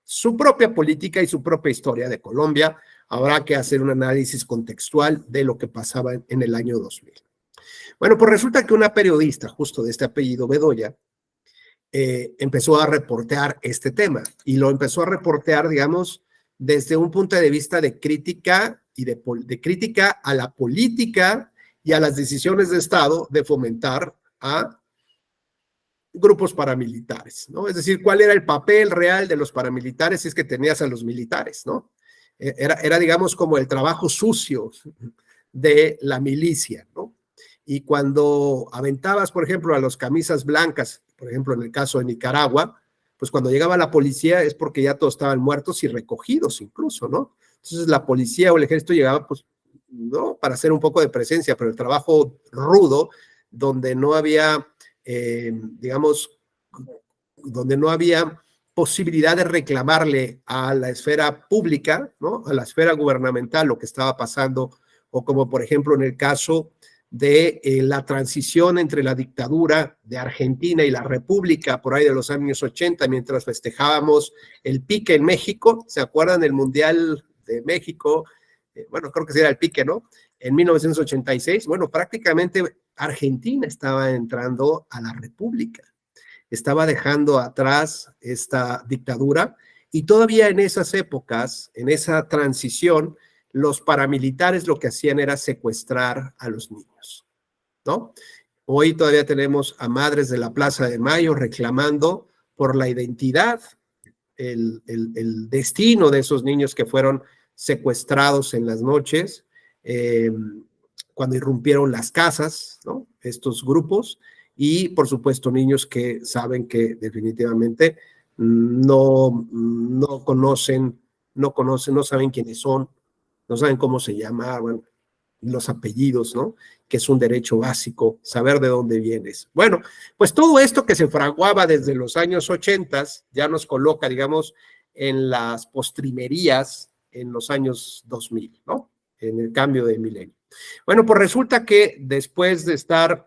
su propia política y su propia historia de Colombia, habrá que hacer un análisis contextual de lo que pasaba en el año 2000. Bueno, pues resulta que una periodista, justo de este apellido Bedoya, empezó a reportear este tema y lo empezó a reportear, digamos, desde un punto de vista de crítica y de crítica a la política y a las decisiones de Estado de fomentar a grupos paramilitares, ¿no? Es decir, ¿cuál era el papel real de los paramilitares si es que tenías a los militares, ¿no? Era, digamos, como el trabajo sucio de la milicia, ¿no? Y cuando aventabas, por ejemplo, a los camisas blancas, por ejemplo, en el caso de Nicaragua, pues cuando llegaba la policía es porque ya todos estaban muertos y recogidos incluso, ¿no? Entonces la policía o el ejército llegaba, pues, ¿no? Para hacer un poco de presencia, pero el trabajo rudo, donde no había, digamos, donde no había posibilidad de reclamarle a la esfera pública, ¿no? A la esfera gubernamental lo que estaba pasando, o como por ejemplo en el caso de la transición entre la dictadura de Argentina y la República por ahí de los años 80, mientras festejábamos el pique en México. ¿Se acuerdan del Mundial de México? Bueno, creo que sí era el pique, ¿no? En 1986, bueno, prácticamente Argentina estaba entrando a la República, estaba dejando atrás esta dictadura y todavía en esas épocas, en esa transición, los paramilitares lo que hacían era secuestrar a los niños, ¿no? Hoy todavía tenemos a madres de la Plaza de Mayo reclamando por la identidad, el destino de esos niños que fueron secuestrados en las noches, cuando irrumpieron las casas, ¿no? Estos grupos, y por supuesto niños que saben que definitivamente no conocen, no saben quiénes son, no saben cómo se llama, bueno, los apellidos, ¿no? Que es un derecho básico, saber de dónde vienes. Bueno, pues todo esto que se fraguaba desde los años 80 ya nos coloca, digamos, en las postrimerías en los años 2000, ¿no? En el cambio de milenio. Bueno, pues resulta que después de estar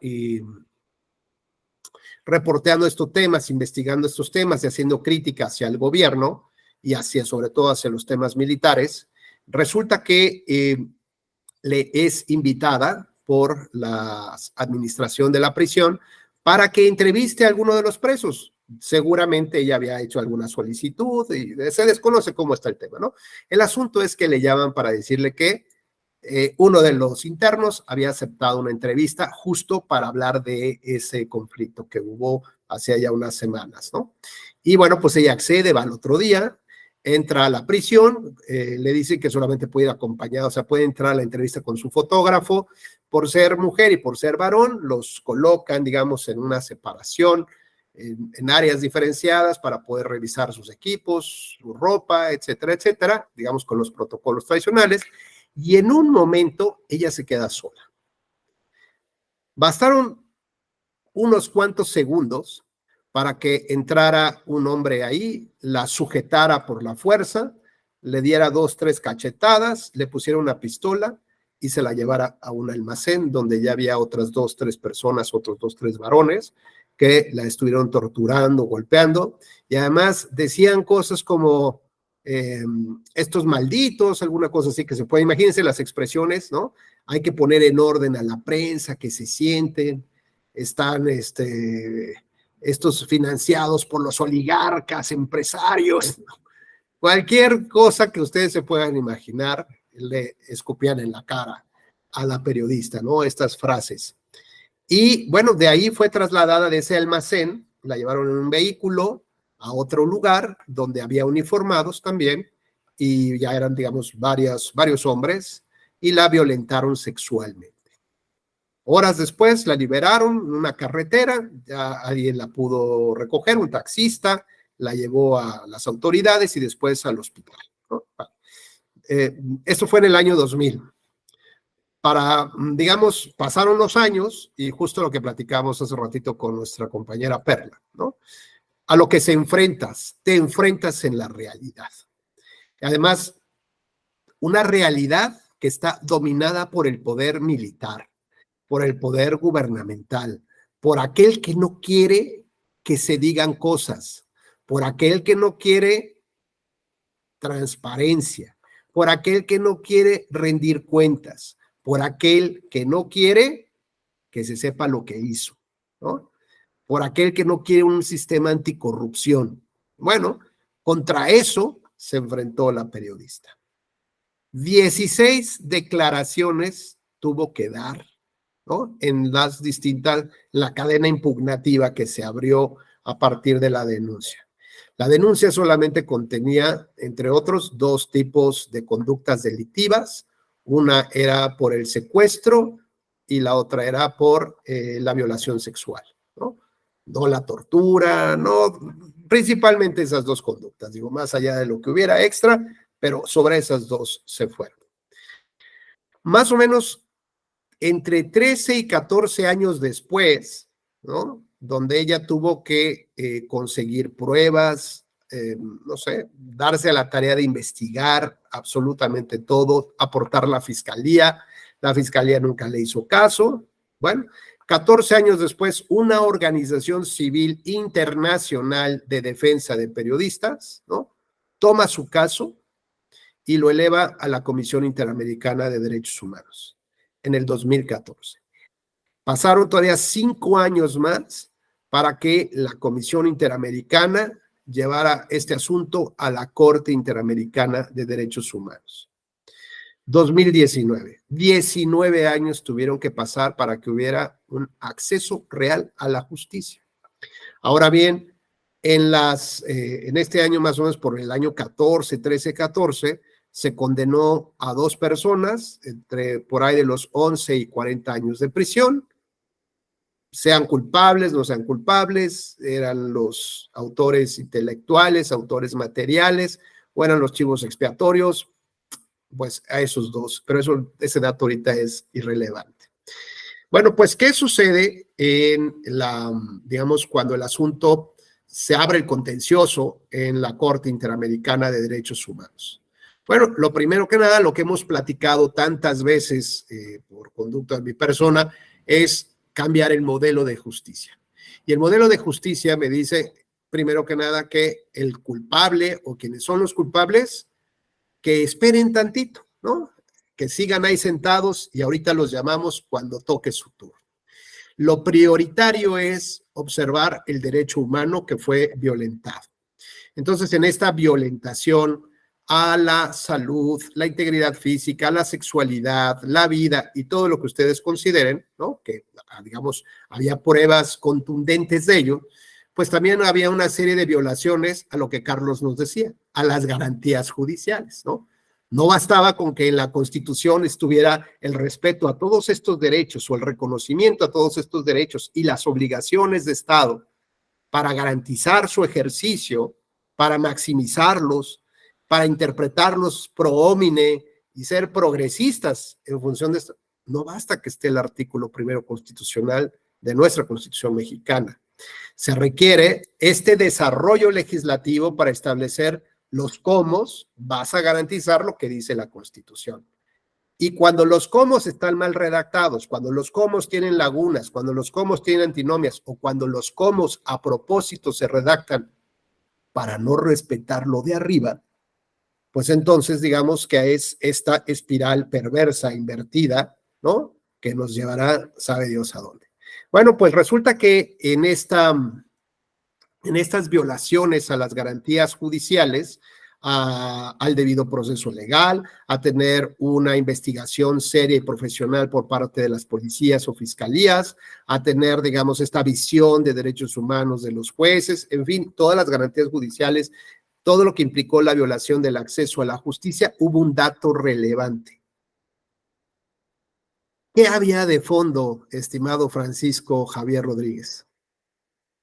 reporteando estos temas, investigando estos temas y haciendo crítica hacia el gobierno y hacia, sobre todo hacia los temas militares, resulta que le es invitada por la administración de la prisión para que entreviste a alguno de los presos. Seguramente ella había hecho alguna solicitud y se desconoce cómo está el tema, ¿no? El asunto es que le llaman para decirle que uno de los internos había aceptado una entrevista justo para hablar de ese conflicto que hubo hace ya unas semanas, ¿no? Y bueno, pues ella accede, va al otro día, entra a la prisión, le dicen que solamente puede ir acompañado, o sea, puede entrar a la entrevista con su fotógrafo. Por ser mujer y por ser varón, los colocan, digamos, en una separación, en áreas diferenciadas para poder revisar sus equipos, su ropa, etcétera, etcétera, digamos, con los protocolos tradicionales. Y en un momento ella se queda sola. Bastaron unos cuantos segundos para que entrara un hombre ahí, la sujetara por la fuerza, le diera 2, 3 cachetadas, le pusiera una pistola y se la llevara a un almacén donde ya había otras 2, 3 personas, otros 2, 3 varones que la estuvieron torturando, golpeando, y además decían cosas como estos malditos, alguna cosa así que se puede, imagínense las expresiones, ¿no? Hay que poner en orden a la prensa, que se sienten, están estos financiados por los oligarcas, empresarios, cualquier cosa que ustedes se puedan imaginar, le escupían en la cara a la periodista, ¿no? Estas frases. Y bueno, de ahí fue trasladada de ese almacén, la llevaron en un vehículo a otro lugar donde había uniformados también y ya eran, digamos, varios hombres y la violentaron sexualmente. Horas después la liberaron en una carretera, ya alguien la pudo recoger, un taxista, la llevó a las autoridades y después al hospital, ¿no? Esto fue en el año 2000. Digamos, pasaron los años y justo lo que platicamos hace ratito con nuestra compañera Perla, ¿no? A lo que te enfrentas en la realidad. Además, una realidad que está dominada por el poder militar, por el poder gubernamental, por aquel que no quiere que se digan cosas, por aquel que no quiere transparencia, por aquel que no quiere rendir cuentas, por aquel que no quiere que se sepa lo que hizo, ¿no? Por aquel que no quiere un sistema anticorrupción. Bueno, contra eso se enfrentó la periodista. 16 declaraciones tuvo que dar, ¿no? En la cadena impugnativa que se abrió a partir de la denuncia. La denuncia solamente contenía, entre otros, 2 tipos de conductas delictivas. Una era por el secuestro y la otra era por la violación sexual, ¿no? No la tortura, no, principalmente esas 2 conductas, digo, más allá de lo que hubiera extra, pero sobre esas 2 se fueron. Más o menos entre 13 y 14 años después, ¿no? Donde ella tuvo que conseguir pruebas, no sé, darse a la tarea de investigar absolutamente todo, aportar la fiscalía nunca le hizo caso. Bueno, 14 años después, una organización civil internacional de defensa de periodistas, ¿no? Toma su caso y lo eleva a la Comisión Interamericana de Derechos Humanos en el 2014. Pasaron todavía 5 años más para que la Comisión Interamericana llevara este asunto a la Corte Interamericana de Derechos Humanos. 2019, 19 años tuvieron que pasar para que hubiera un acceso real a la justicia. Ahora bien, en este año más o menos por el año 13-14, se condenó a 2 personas, por ahí de los 11 y 40 años de prisión, sean culpables, no sean culpables, eran los autores intelectuales, autores materiales, o eran los chivos expiatorios, pues a esos 2, pero ese dato ahorita es irrelevante. Bueno, pues, ¿qué sucede digamos, cuando el asunto se abre el contencioso en la Corte Interamericana de Derechos Humanos? Bueno, lo primero que nada, lo que hemos platicado tantas veces por conducta de mi persona, es cambiar el modelo de justicia. Y el modelo de justicia me dice, primero que nada, que el culpable o quienes son los culpables, que esperen tantito, ¿no? Que sigan ahí sentados y ahorita los llamamos cuando toque su turno. Lo prioritario es observar el derecho humano que fue violentado. Entonces, en esta violentación a la salud, la integridad física, la sexualidad, la vida y todo lo que ustedes consideren, ¿no? Que, digamos, había pruebas contundentes de ello, pues también había una serie de violaciones a lo que Carlos nos decía, a las garantías judiciales, ¿no? No bastaba con que en la Constitución estuviera el respeto a todos estos derechos o el reconocimiento a todos estos derechos y las obligaciones de Estado para garantizar su ejercicio, para maximizarlos, para interpretarlos pro homine y ser progresistas en función de esto. No basta que esté el artículo primero constitucional de nuestra Constitución mexicana. Se requiere este desarrollo legislativo para establecer los cómo vas a garantizar lo que dice la Constitución. Y cuando los cómo están mal redactados, cuando los cómo tienen lagunas, cuando los cómo tienen antinomias o cuando los cómo a propósito se redactan para no respetar lo de arriba, pues entonces digamos que es esta espiral perversa, invertida, ¿no? Que nos llevará, sabe Dios a dónde. Bueno, pues resulta que en estas violaciones a las garantías judiciales, al debido proceso legal, a tener una investigación seria y profesional por parte de las policías o fiscalías, a tener, digamos, esta visión de derechos humanos de los jueces, en fin, todas las garantías judiciales, todo lo que implicó la violación del acceso a la justicia, hubo un dato relevante. ¿Qué había de fondo, estimado Francisco Javier Rodríguez?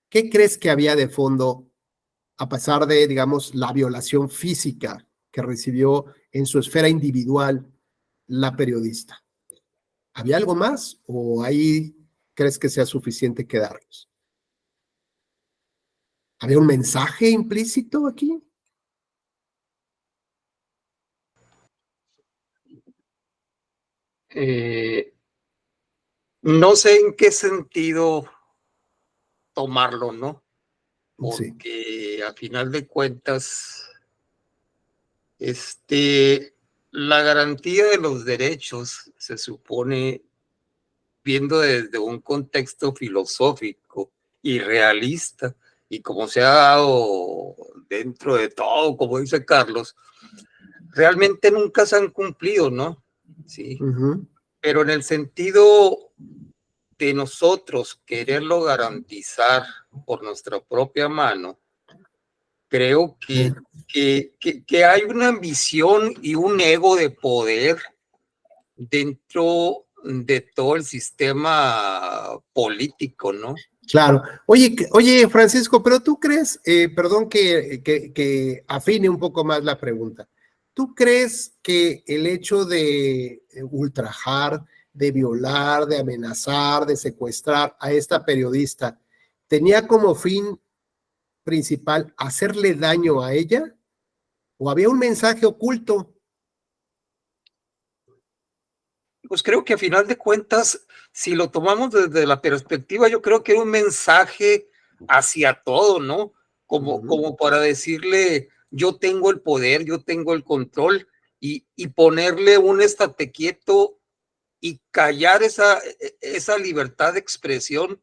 ¿Qué crees que había de fondo a pesar de, digamos, la violación física que recibió en su esfera individual la periodista? ¿Había algo más o ahí crees que sea suficiente quedarnos? ¿Había un mensaje implícito aquí? No sé en qué sentido tomarlo, ¿no? Porque sí, a final de cuentas, la garantía de los derechos se supone, viendo desde un contexto filosófico y realista, y como se ha dado dentro de todo, como dice Carlos, realmente nunca se han cumplido, ¿no? Sí. Pero en el sentido de nosotros quererlo garantizar por nuestra propia mano, creo que hay una ambición y un ego de poder dentro de todo el sistema político, ¿no? Claro. Oye, Francisco, pero tú crees, perdón que afine un poco más la pregunta, ¿tú crees que el hecho de ultrajar, de violar, de amenazar, de secuestrar a esta periodista tenía como fin principal hacerle daño a ella? ¿O había un mensaje oculto? Pues creo que a final de cuentas, si lo tomamos desde la perspectiva, yo creo que era un mensaje hacia todo, ¿no? Como para decirle, yo tengo el poder, yo tengo el control, y ponerle un estate quieto y callar esa libertad de expresión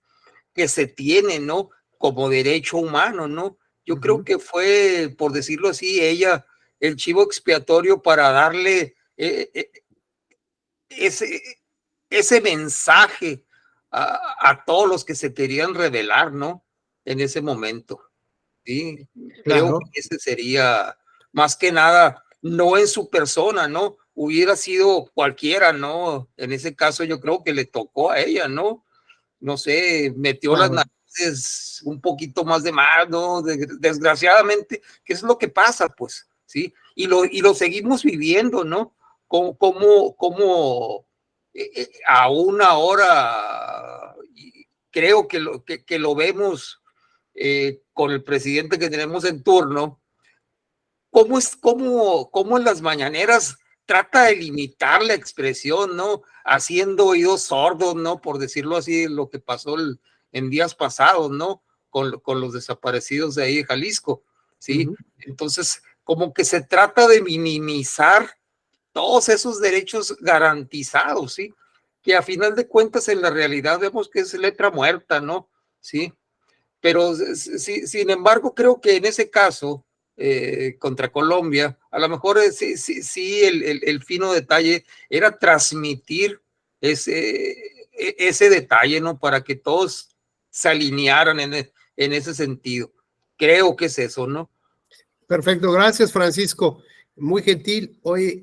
que se tiene, ¿no? Como derecho humano, ¿no? Yo creo que fue, por decirlo así, ella el chivo expiatorio para darle ese mensaje a todos los que se querían rebelar, ¿no? En ese momento. Sí, claro. Creo que ese sería, más que nada, no en su persona, ¿no? Hubiera sido cualquiera, ¿no? En ese caso yo creo que le tocó a ella, ¿no? No sé, metió las narices un poquito más de más, ¿no? Desgraciadamente, que es lo que pasa, pues, ¿sí? Y lo seguimos viviendo, ¿no? Como aún ahora creo que lo vemos con el presidente que tenemos en turno, cómo en las mañaneras trata de limitar la expresión, ¿no? Haciendo oídos sordos, ¿no? Por decirlo así, lo que pasó en días pasados, ¿no? Con los desaparecidos de ahí de Jalisco, ¿sí? Entonces, como que se trata de minimizar todos esos derechos garantizados, ¿sí? Que a final de cuentas en la realidad vemos que es letra muerta, ¿no? Sí. Pero sin embargo, creo que en ese caso, contra Colombia, a lo mejor sí, el fino detalle era transmitir ese detalle, ¿no? Para que todos se alinearan en ese sentido. Creo que es eso, ¿no? Perfecto, gracias, Francisco. Muy gentil. Oye,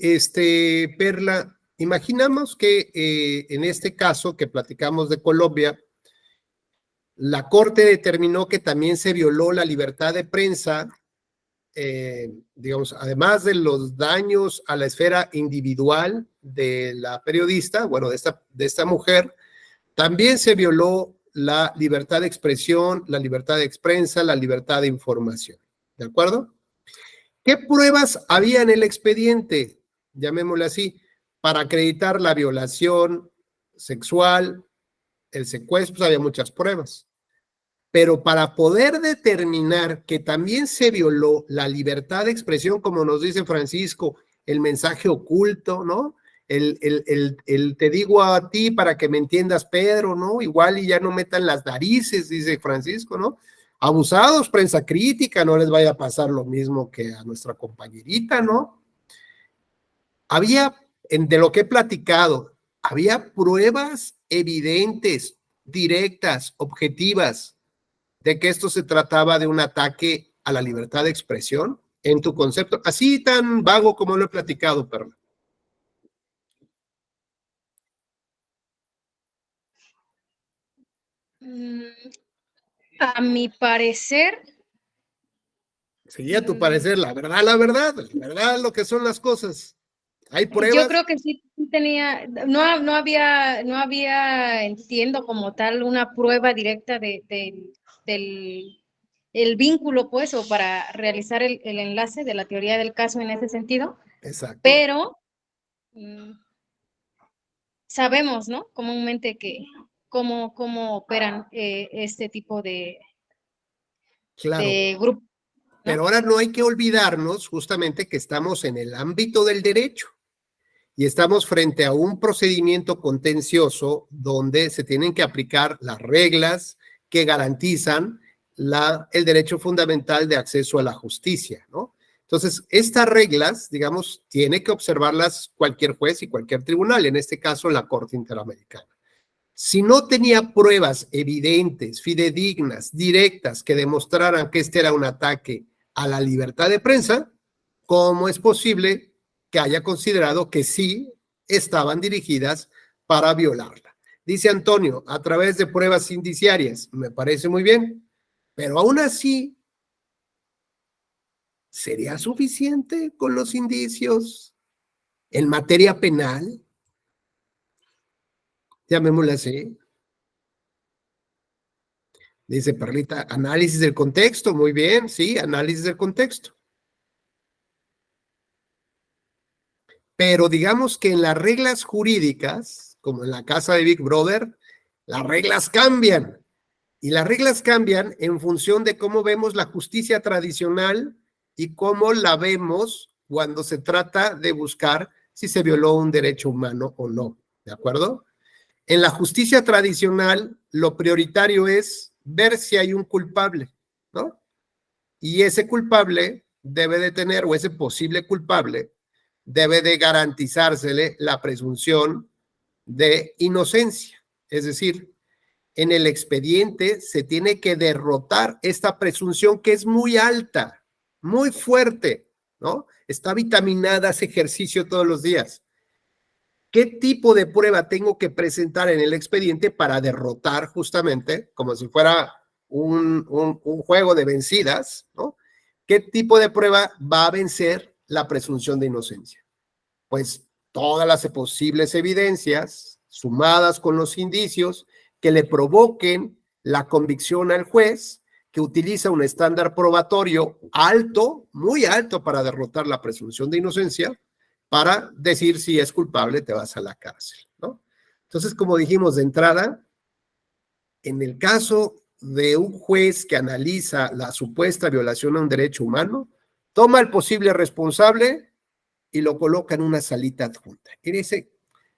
Perla, imaginamos que en este caso que platicamos de Colombia, la Corte determinó que también se violó la libertad de prensa, digamos, además de los daños a la esfera individual de la periodista, bueno, de esta mujer, también se violó la libertad de expresión, la libertad de prensa, la libertad de información. ¿De acuerdo? ¿Qué pruebas había en el expediente, llamémosle así, para acreditar la violación sexual, el secuestro? Pues había muchas pruebas. Pero para poder determinar que también se violó la libertad de expresión, como nos dice Francisco, el mensaje oculto, ¿no? El te digo a ti para que me entiendas, Pedro, ¿no? Igual y ya no metan las narices, dice Francisco, ¿no? Abusados, prensa crítica, no les vaya a pasar lo mismo que a nuestra compañerita, ¿no? Había, de lo que he platicado, había pruebas evidentes, directas, objetivas, de que esto se trataba de un ataque a la libertad de expresión, en tu concepto, así tan vago como lo he platicado, Perla. A mi parecer, Sería tu parecer, la verdad, lo que son las cosas. Hay pruebas. yo creo que sí tenía, no había, entiendo como tal, una prueba directa del el vínculo, pues, o para realizar el enlace de la teoría del caso en ese sentido. Exacto. Pero sabemos, ¿no? Comúnmente que cómo operan este tipo de grupo. ¿No? Pero ahora no hay que olvidarnos justamente que estamos en el ámbito del derecho y estamos frente a un procedimiento contencioso donde se tienen que aplicar las reglas que garantizan el derecho fundamental de acceso a la justicia, ¿no? Entonces, estas reglas, digamos, tiene que observarlas cualquier juez y cualquier tribunal, en este caso la Corte Interamericana. Si no tenía pruebas evidentes, fidedignas, directas, que demostraran que este era un ataque a la libertad de prensa, ¿cómo es posible que haya considerado que sí estaban dirigidas para violarla? Dice Antonio, a través de pruebas indiciarias, me parece muy bien, pero aún así, ¿sería suficiente con los indicios en materia penal? Llamémosle así. Dice Perlita, análisis del contexto, muy bien, sí, análisis del contexto. Pero digamos que en las reglas jurídicas, como en la casa de Big Brother, las reglas cambian. Y las reglas cambian en función de cómo vemos la justicia tradicional y cómo la vemos cuando se trata de buscar si se violó un derecho humano o no, ¿de acuerdo? En la justicia tradicional, lo prioritario es ver si hay un culpable, ¿no? Y ese culpable debe de tener, o ese posible culpable, debe de garantizársele la presunción de inocencia. Es decir, en el expediente se tiene que derrotar esta presunción que es muy alta, muy fuerte, ¿no? Está vitaminada ese ejercicio todos los días. ¿Qué tipo de prueba tengo que presentar en el expediente para derrotar justamente, como si fuera un juego de vencidas, ¿no? ¿Qué tipo de prueba va a vencer la presunción de inocencia? Pues todas las posibles evidencias sumadas con los indicios que le provoquen la convicción al juez, que utiliza un estándar probatorio alto, muy alto para derrotar la presunción de inocencia, para decir si es culpable te vas a la cárcel, ¿no? Entonces, como dijimos de entrada, en el caso de un juez que analiza la supuesta violación a un derecho humano, toma al posible responsable y lo coloca en una salita adjunta. Y dice,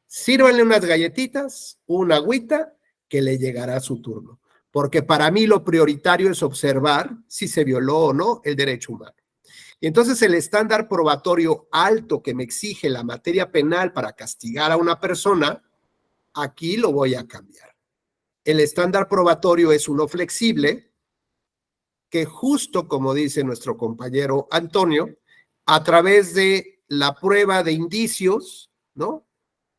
sírvanle unas galletitas, una agüita, que le llegará su turno. Porque para mí lo prioritario es observar si se violó o no el derecho humano. Y entonces el estándar probatorio alto que me exige la materia penal para castigar a una persona, aquí lo voy a cambiar. El estándar probatorio es uno flexible, que justo como dice nuestro compañero Antonio, a través de la prueba de indicios, ¿no?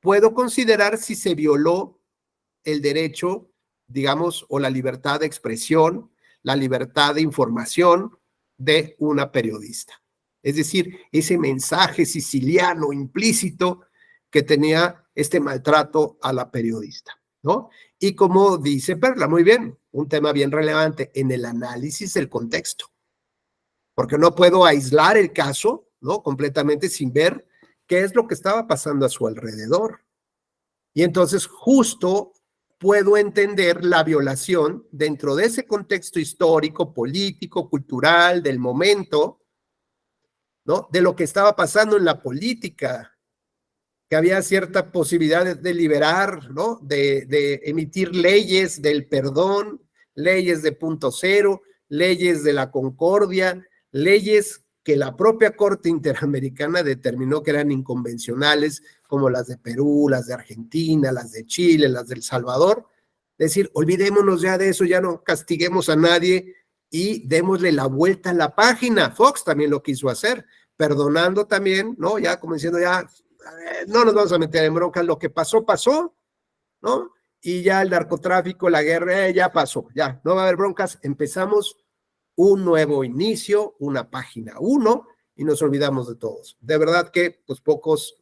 Puedo considerar si se violó el derecho, digamos, o la libertad de expresión, la libertad de información de una periodista. Es decir, ese mensaje siciliano implícito que tenía este maltrato a la periodista, ¿no? Y como dice Perla, muy bien, un tema bien relevante en el análisis del contexto, porque no puedo aislar el caso, ¿no? Completamente sin ver qué es lo que estaba pasando a su alrededor. Y entonces justo puedo entender la violación dentro de ese contexto histórico, político, cultural, del momento, ¿no? De lo que estaba pasando en la política, que había cierta posibilidad de liberar, ¿no? De emitir leyes del perdón, leyes de punto cero, leyes de la concordia, leyes que la propia Corte Interamericana determinó que eran inconvencionales, como las de Perú, las de Argentina, las de Chile, las de El Salvador. Es decir, olvidémonos ya de eso, ya no castiguemos a nadie y démosle la vuelta a la página. Fox también lo quiso hacer, perdonando también, ¿no? Ya como diciendo, ya no nos vamos a meter en bronca, lo que pasó, pasó, ¿no? Y ya el narcotráfico, la guerra, ya pasó, ya, no va a haber broncas, empezamos un nuevo inicio, una página 1, y nos olvidamos de todos. De verdad que, pues, pocos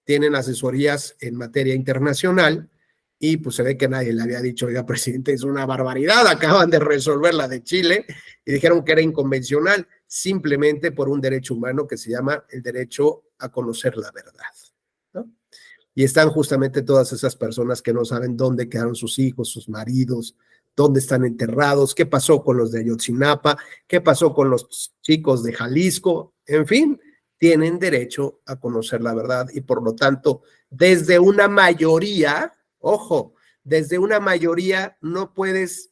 tienen asesorías en materia internacional, y pues se ve que nadie le había dicho, oiga, presidente, es una barbaridad, acaban de resolver la de Chile, y dijeron que era inconvencional, simplemente por un derecho humano que se llama el derecho a conocer la verdad, ¿no? Y están justamente todas esas personas que no saben dónde quedaron sus hijos, sus maridos, dónde están enterrados, qué pasó con los de Ayotzinapa, qué pasó con los chicos de Jalisco, en fin, tienen derecho a conocer la verdad y por lo tanto, desde una mayoría, ojo, desde una mayoría no puedes,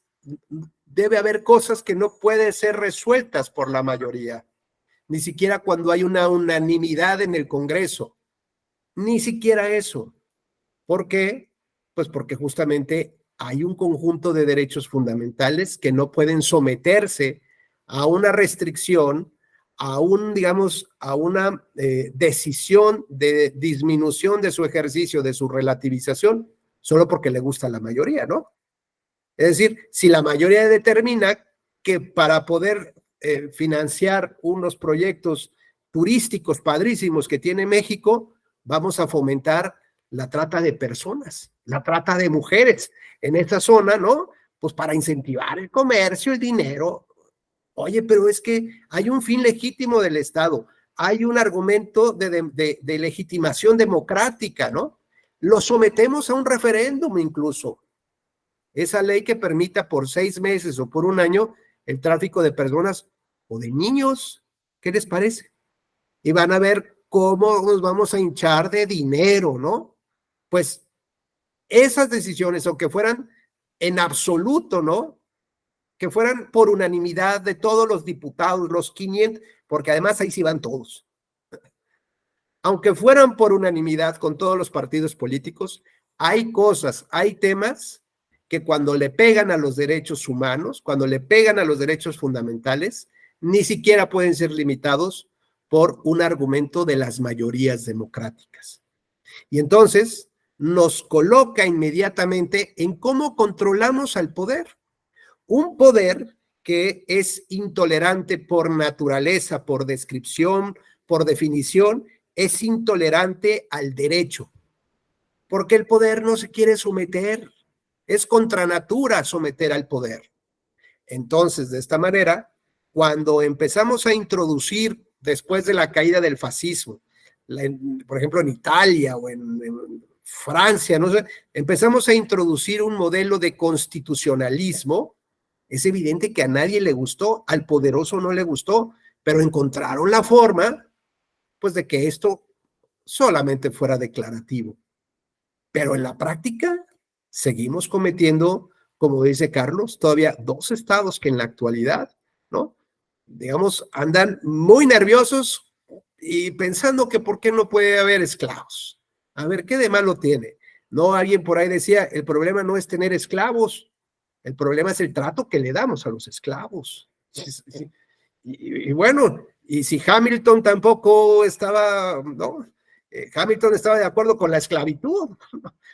debe haber cosas que no pueden ser resueltas por la mayoría, ni siquiera cuando hay una unanimidad en el Congreso, ni siquiera eso. ¿Por qué? Pues porque justamente hay un conjunto de derechos fundamentales que no pueden someterse a una restricción, a digamos, a una decisión de disminución de su ejercicio, de su relativización, solo porque le gusta a la mayoría, ¿no? Es decir, si la mayoría determina que para poder financiar unos proyectos turísticos padrísimos que tiene México, vamos a fomentar la trata de personas, la trata de mujeres en esta zona, ¿no? Pues para incentivar el comercio, el dinero. Oye, pero es que hay un fin legítimo del Estado, hay un argumento de legitimación democrática, ¿no? Lo sometemos a un referéndum incluso. Esa ley que permita por 6 meses o por un año el tráfico de personas o de niños. ¿Qué les parece? Y van a ver cómo nos vamos a hinchar de dinero, ¿no? Pues esas decisiones, aunque fueran en absoluto, ¿no? Que fueran por unanimidad de todos los diputados, los 500, porque además ahí sí van todos. Aunque fueran por unanimidad con todos los partidos políticos, hay cosas, hay temas que cuando le pegan a los derechos humanos, cuando le pegan a los derechos fundamentales, ni siquiera pueden ser limitados por un argumento de las mayorías democráticas. Y entonces nos coloca inmediatamente en cómo controlamos al poder. Un poder que es intolerante por naturaleza, por descripción, por definición, es intolerante al derecho, porque el poder no se quiere someter, es contra natura someter al poder. Entonces, de esta manera, cuando empezamos a introducir, después de la caída del fascismo, por ejemplo en Italia o en Francia, no sé, empezamos a introducir un modelo de constitucionalismo, es evidente que a nadie le gustó, al poderoso no le gustó, pero encontraron la forma, pues, de que esto solamente fuera declarativo. Pero en la práctica seguimos cometiendo, como dice Carlos, todavía 2 estados que en la actualidad, ¿no? digamos, andan muy nerviosos y pensando que por qué no puede haber esclavos. A ver, ¿qué de malo tiene? No, alguien por ahí decía, el problema no es tener esclavos, el problema es el trato que le damos a los esclavos. Y bueno, y si Hamilton tampoco estaba, ¿no? Hamilton estaba de acuerdo con la esclavitud.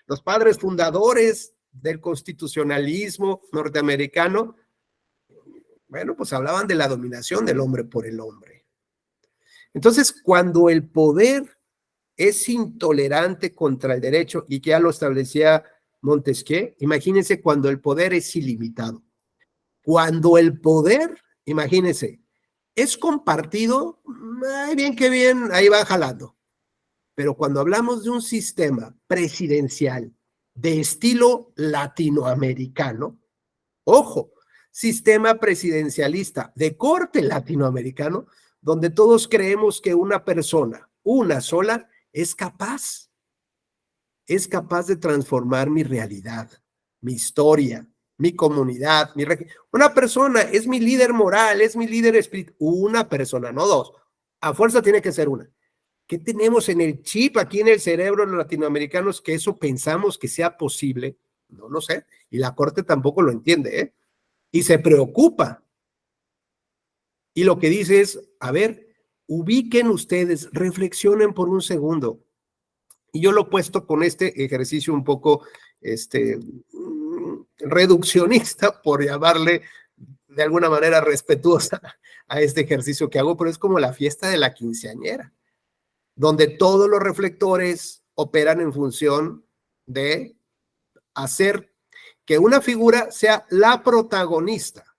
Los padres fundadores del constitucionalismo norteamericano, bueno, pues hablaban de la dominación del hombre por el hombre. Entonces, cuando el poder es intolerante contra el derecho, y que ya lo establecía Montesquieu, imagínense cuando el poder es ilimitado. Cuando el poder, imagínense, es compartido, ay, bien que bien, ahí va jalando. Pero cuando hablamos de un sistema presidencial de estilo latinoamericano, ojo, sistema presidencialista de corte latinoamericano, donde todos creemos que una persona, una sola, es capaz de transformar mi realidad, mi historia, mi comunidad, una persona es mi líder moral, es mi líder espiritual, una persona, no dos, a fuerza tiene que ser una. ¿Qué tenemos en el chip aquí en el cerebro de los latinoamericanos que eso pensamos que sea posible? No lo sé, y la Corte tampoco lo entiende, ¿eh? Y se preocupa. Y lo que dice es, a ver, ubiquen ustedes, reflexionen por un segundo. Y yo lo he puesto con este ejercicio un poco reduccionista, por llamarle de alguna manera respetuosa a este ejercicio que hago, pero es como la fiesta de la quinceañera, donde todos los reflectores operan en función de hacer que una figura sea la protagonista,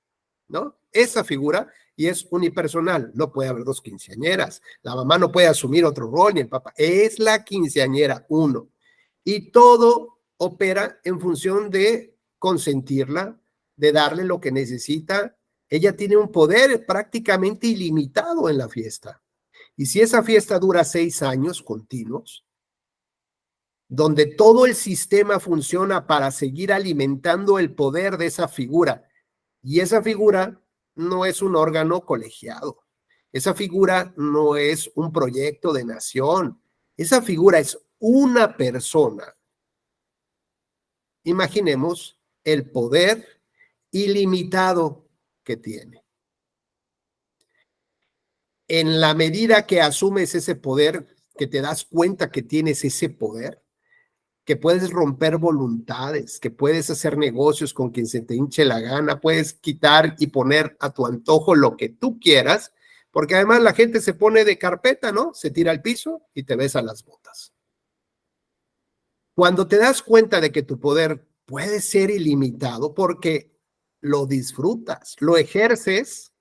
¿no? Esa figura, y es unipersonal, no puede haber dos quinceañeras, la mamá no puede asumir otro rol, ni el papá, es la quinceañera, uno, y todo opera en función de consentirla, de darle lo que necesita. Ella tiene un poder prácticamente ilimitado en la fiesta, y si esa fiesta dura 6 años continuos, donde todo el sistema funciona para seguir alimentando el poder de esa figura, y esa figura no es un órgano colegiado, esa figura no es un proyecto de nación, esa figura es una persona. Imaginemos el poder ilimitado que tiene. En la medida que asumes ese poder, que te das cuenta que tienes ese poder, que puedes romper voluntades, que puedes hacer negocios con quien se te hinche la gana, puedes quitar y poner a tu antojo lo que tú quieras, porque además la gente se pone de carpeta, ¿no? Se tira al piso y te besa las botas. Cuando te das cuenta de que tu poder puede ser ilimitado porque lo disfrutas, lo ejerces,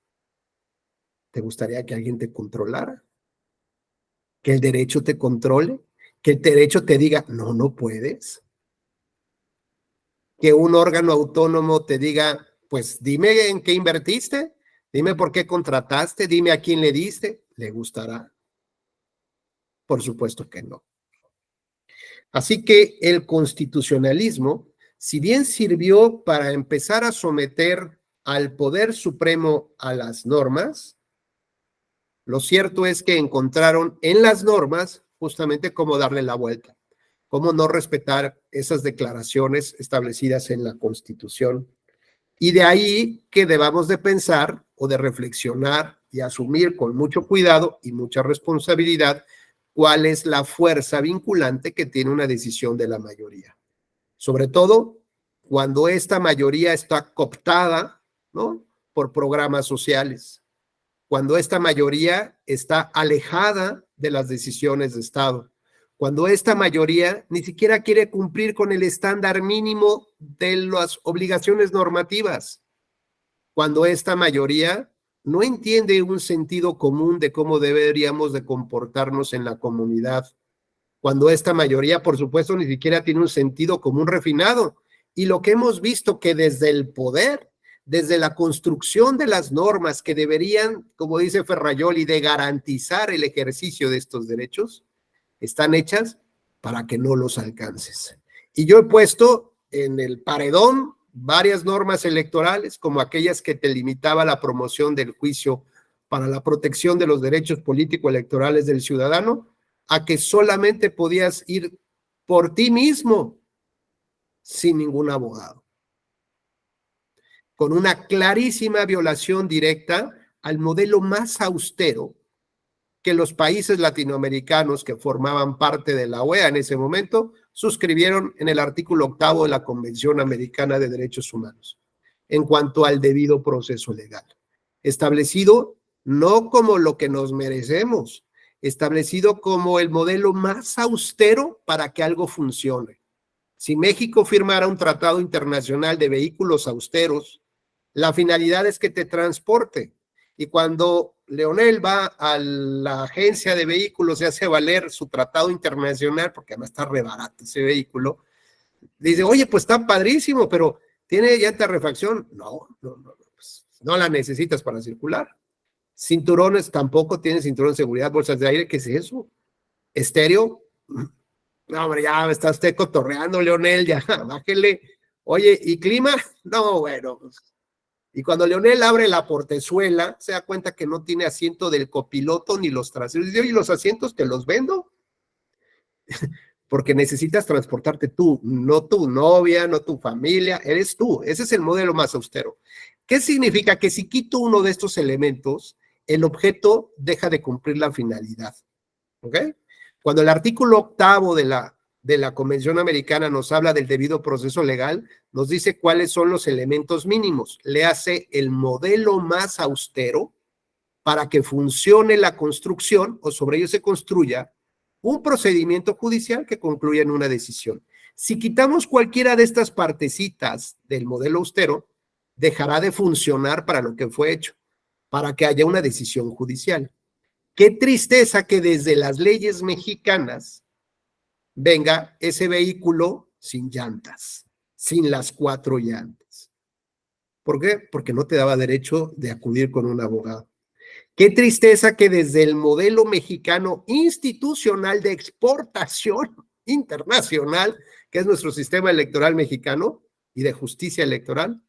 ¿te gustaría que alguien te controlara? ¿Que el derecho te controle? ¿Que el derecho te diga, no, no puedes? ¿Que un órgano autónomo te diga, pues dime en qué invertiste, dime por qué contrataste, dime a quién le diste? ¿Le gustará? Por supuesto que no. Así que el constitucionalismo, si bien sirvió para empezar a someter al poder supremo a las normas, lo cierto es que encontraron en las normas justamente cómo darle la vuelta, cómo no respetar esas declaraciones establecidas en la Constitución. Y de ahí que debamos de pensar o de reflexionar y asumir con mucho cuidado y mucha responsabilidad cuál es la fuerza vinculante que tiene una decisión de la mayoría. Sobre todo cuando esta mayoría está cooptada, ¿no?, por programas sociales, cuando esta mayoría está alejada de las decisiones de Estado, cuando esta mayoría ni siquiera quiere cumplir con el estándar mínimo de las obligaciones normativas, cuando esta mayoría no entiende un sentido común de cómo deberíamos de comportarnos en la comunidad, cuando esta mayoría, por supuesto, ni siquiera tiene un sentido común refinado. Y lo que hemos visto que desde el poder, desde la construcción de las normas que deberían, como dice Ferrajoli, de garantizar el ejercicio de estos derechos, están hechas para que no los alcances. Y yo he puesto en el paredón varias normas electorales, como aquellas que te limitaba la promoción del juicio para la protección de los derechos político-electorales del ciudadano a que solamente podías ir por ti mismo sin ningún abogado, con una clarísima violación directa al modelo más austero que los países latinoamericanos que formaban parte de la OEA en ese momento suscribieron en el artículo 8 de la Convención Americana de Derechos Humanos, en cuanto al debido proceso legal, establecido no como lo que nos merecemos, establecido como el modelo más austero para que algo funcione. Si México firmara un tratado internacional de vehículos austeros, la finalidad es que te transporte. Y cuando Leonel va a la agencia de vehículos y hace valer su tratado internacional, porque además está re barato ese vehículo, dice, oye, pues está padrísimo, pero ¿tiene llanta de refacción? No, pues no la necesitas para circular. Cinturones, tampoco tiene cinturón de seguridad, bolsas de aire, ¿qué es eso? Estéreo, no, hombre, ya me está usted cotorreando, Leonel, ya, bájele. Oye, ¿y clima? No, bueno, pues. Y cuando Leonel abre la portezuela, se da cuenta que no tiene asiento del copiloto ni los traseros. Dice, oye, los asientos te los vendo. Porque necesitas transportarte tú, no tu novia, no tu familia, eres tú. Ese es el modelo más austero. ¿Qué significa? Que si quito uno de estos elementos, el objeto deja de cumplir la finalidad. ¿Ok? Cuando el artículo 8 de la Convención Americana nos habla del debido proceso legal, nos dice cuáles son los elementos mínimos. Le hace el modelo más austero para que funcione la construcción o sobre ello se construya un procedimiento judicial que concluya en una decisión. Si quitamos cualquiera de estas partecitas del modelo austero, dejará de funcionar para lo que fue hecho, para que haya una decisión judicial. Qué tristeza que desde las leyes mexicanas venga ese vehículo sin llantas, sin las 4 llantas. ¿Por qué? Porque no te daba derecho de acudir con un abogado. Qué tristeza que desde el modelo mexicano institucional de exportación internacional, que es nuestro sistema electoral mexicano y de justicia electoral,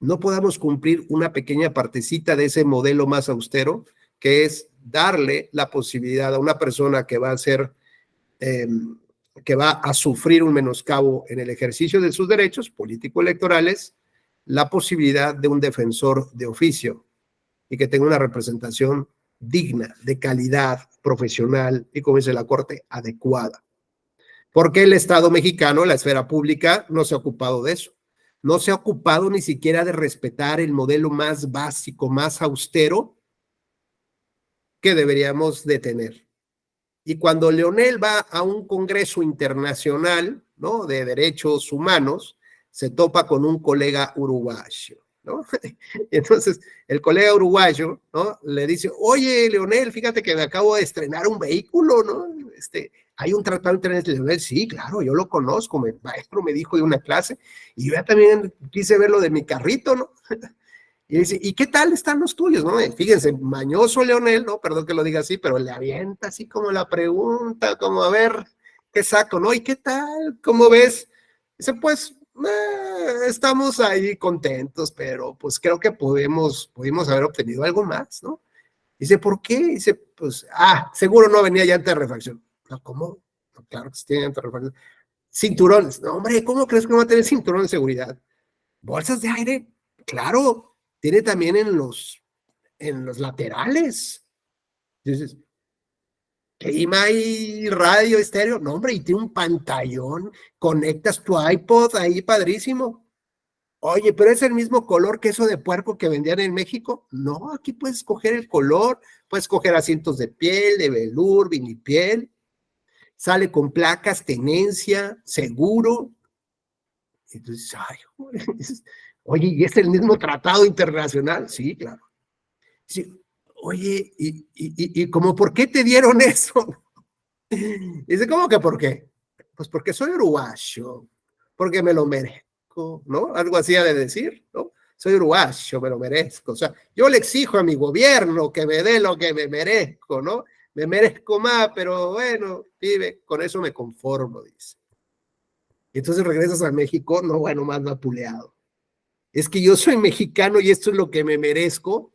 no podamos cumplir una pequeña partecita de ese modelo más austero, que es darle la posibilidad a una persona que va a ser que va a sufrir un menoscabo en el ejercicio de sus derechos político-electorales, la posibilidad de un defensor de oficio y que tenga una representación digna, de calidad, profesional y, como dice la Corte, adecuada. Porque el Estado mexicano, la esfera pública, no se ha ocupado de eso. No se ha ocupado ni siquiera de respetar el modelo más básico, más austero que deberíamos de tener. Y cuando Leonel va a un congreso internacional, ¿no?, de derechos humanos, se topa con un colega uruguayo, ¿no? Entonces, el colega uruguayo, ¿no?, le dice, oye, Leonel, fíjate que me acabo de estrenar un vehículo, ¿no? Hay un tratado internacional. Leonel, sí, claro, yo lo conozco, mi maestro me dijo de una clase, y yo también quise ver lo de mi carrito, ¿no? Y dice, ¿y qué tal están los tuyos? ¿No? Fíjense, mañoso Leonel, ¿no? Perdón que lo diga así, pero le avienta así como la pregunta, como a ver, ¿qué saco? ¿No? ¿Y qué tal? ¿Cómo ves? Dice, pues, estamos ahí contentos, pero pues creo que pudimos haber obtenido algo más, ¿no? Dice, ¿por qué? Dice, pues, seguro no venía llanta de refacción. No, ¿cómo? No, claro que sí tiene llanta de refacción. Cinturones. No, hombre, ¿cómo crees que no va a tener cinturón de seguridad? Bolsas de aire, claro. Tiene también en los laterales. Dices, clima y radio, estéreo. No, hombre, y tiene un pantallón. Conectas tu iPod ahí, padrísimo. Oye, pero es el mismo color que eso de puerco que vendían en México. No, aquí puedes escoger el color. Puedes escoger asientos de piel, de velur, vinipiel. Sale con placas, tenencia, seguro. Entonces, ay, oye, ¿y es el mismo tratado internacional? Sí, claro. Sí. Oye, ¿y cómo por qué te dieron eso? Dice, ¿cómo que por qué? Pues porque soy uruguayo, porque me lo merezco, ¿no? Algo así ha de decir, ¿no? Soy uruguayo, me lo merezco. O sea, yo le exijo a mi gobierno que me dé lo que me merezco, ¿no? Me merezco más, pero bueno, pibe, con eso me conformo, dice. Y entonces regresas a México, no, bueno, más vapuleado. Es que yo soy mexicano y esto es lo que me merezco.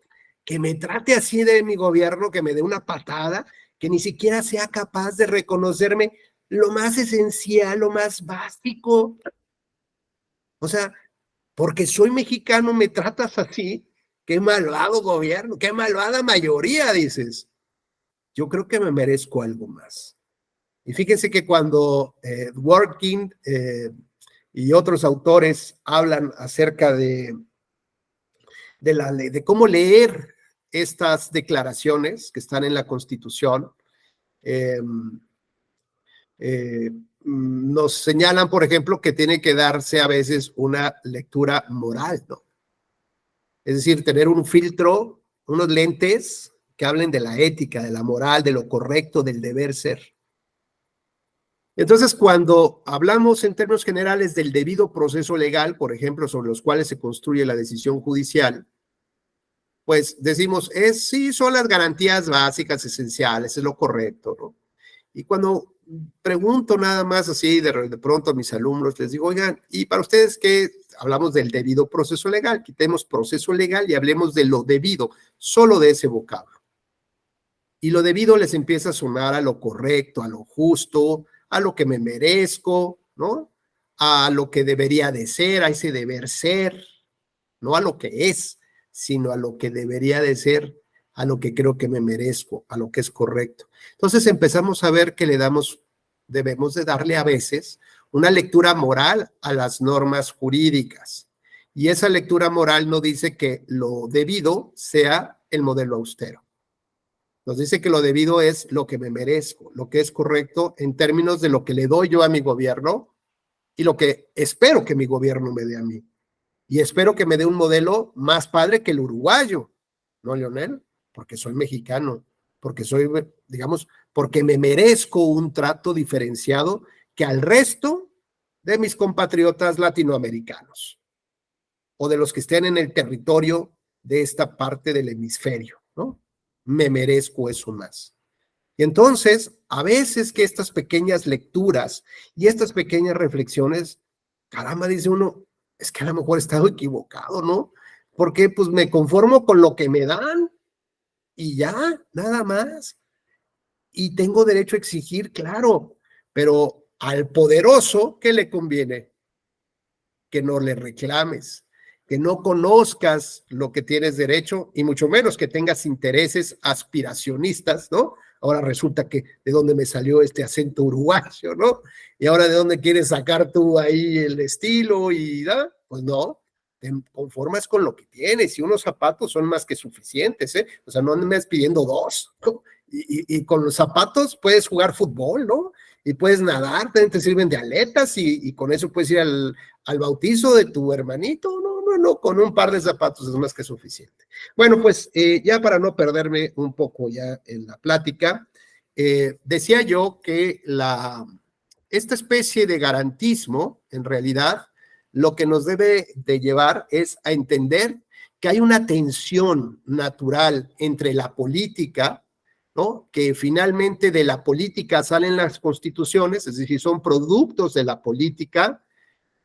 que me trate así de mi gobierno, que me dé una patada, que ni siquiera sea capaz de reconocerme lo más esencial, lo más básico. O sea, porque soy mexicano me tratas así. Qué malvado gobierno, qué malvada mayoría, dices. Yo creo que me merezco algo más. Y fíjense que cuando Dworkin y otros autores hablan acerca de cómo leer estas declaraciones que están en la Constitución, nos señalan, por ejemplo, que tiene que darse a veces una lectura moral, ¿no? Es decir, tener un filtro, unos lentes que hablen de la ética, de la moral, de lo correcto, del deber ser. Entonces, cuando hablamos en términos generales del debido proceso legal, por ejemplo, sobre los cuales se construye la decisión judicial, pues decimos, sí, son las garantías básicas, esenciales, es lo correcto, ¿no? Y cuando pregunto nada más así de pronto a mis alumnos, les digo, oigan, ¿y para ustedes qué? Hablamos del debido proceso legal, quitemos proceso legal y hablemos de lo debido, solo de ese vocablo. Y lo debido les empieza a sonar a lo correcto, a lo justo, a lo que me merezco, ¿no? A lo que debería de ser, a ese deber ser, no a lo que es, sino a lo que debería de ser, a lo que creo que me merezco, a lo que es correcto. Entonces empezamos a ver que debemos de darle a veces una lectura moral a las normas jurídicas. Y esa lectura moral no dice que lo debido sea el modelo austero. Nos dice que lo debido es lo que me merezco, lo que es correcto en términos de lo que le doy yo a mi gobierno y lo que espero que mi gobierno me dé a mí. Y espero que me dé un modelo más padre que el uruguayo, ¿no, Leonel? Porque soy mexicano, porque soy, digamos, porque me merezco un trato diferenciado que al resto de mis compatriotas latinoamericanos o de los que estén en el territorio de esta parte del hemisferio, ¿no? Me merezco eso más. Y entonces, a veces que estas pequeñas lecturas y estas pequeñas reflexiones, caramba, dice uno, es que a lo mejor he estado equivocado, ¿no? Porque pues me conformo con lo que me dan y ya, nada más. Y tengo derecho a exigir, claro, pero al poderoso, ¿qué le conviene? Que no le reclames, que no conozcas lo que tienes derecho y mucho menos que tengas intereses aspiracionistas, ¿no? Ahora resulta que de dónde me salió este acento uruguayo, ¿no? Y ahora de dónde quieres sacar tú ahí el estilo y ¿no? Pues no, te conformas con lo que tienes y unos zapatos son más que suficientes, ¿eh? O sea, no andes pidiendo dos, ¿no? Y con los zapatos puedes jugar fútbol, ¿no? Y puedes nadar, te sirven de aletas y con eso puedes ir al bautizo de tu hermanito, no, con un par de zapatos es más que suficiente. Bueno, pues ya para no perderme un poco ya en la plática, decía yo que esta especie de garantismo, en realidad, lo que nos debe de llevar es a entender que hay una tensión natural entre la política, ¿no? Que finalmente de la política salen las constituciones, es decir, son productos de la política,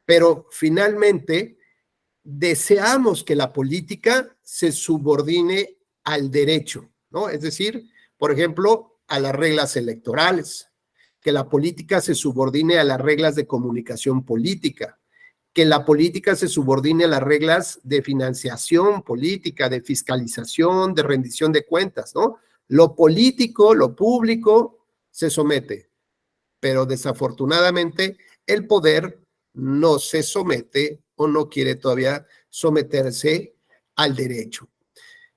pero finalmente deseamos que la política se subordine al derecho, ¿no? Es decir, por ejemplo, a las reglas electorales, que la política se subordine a las reglas de comunicación política, que la política se subordine a las reglas de financiación política, de fiscalización, de rendición de cuentas, ¿no? Lo político, lo público, se somete, pero desafortunadamente el poder no se somete o no quiere todavía someterse al derecho.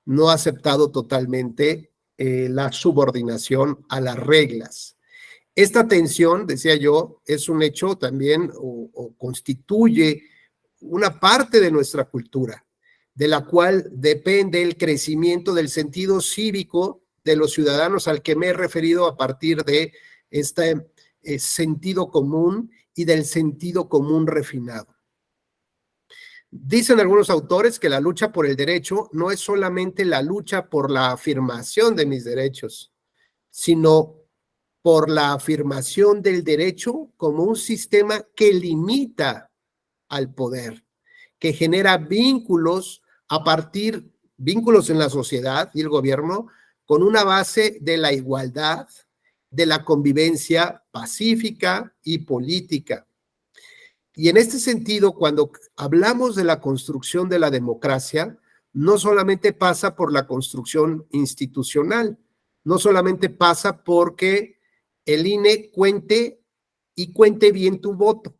No ha aceptado totalmente la subordinación a las reglas. Esta tensión, decía yo, es un hecho también o constituye una parte de nuestra cultura, de la cual depende el crecimiento del sentido cívico de los ciudadanos al que me he referido a partir de este sentido común y del sentido común refinado. Dicen algunos autores que la lucha por el derecho no es solamente la lucha por la afirmación de mis derechos, sino por la afirmación del derecho como un sistema que limita al poder, que genera vínculos a partir vínculos en la sociedad y el gobierno con una base de la igualdad, de la convivencia pacífica y política. Y en este sentido, cuando hablamos de la construcción de la democracia, no solamente pasa por la construcción institucional, no solamente pasa porque el INE cuente y cuente bien tu voto.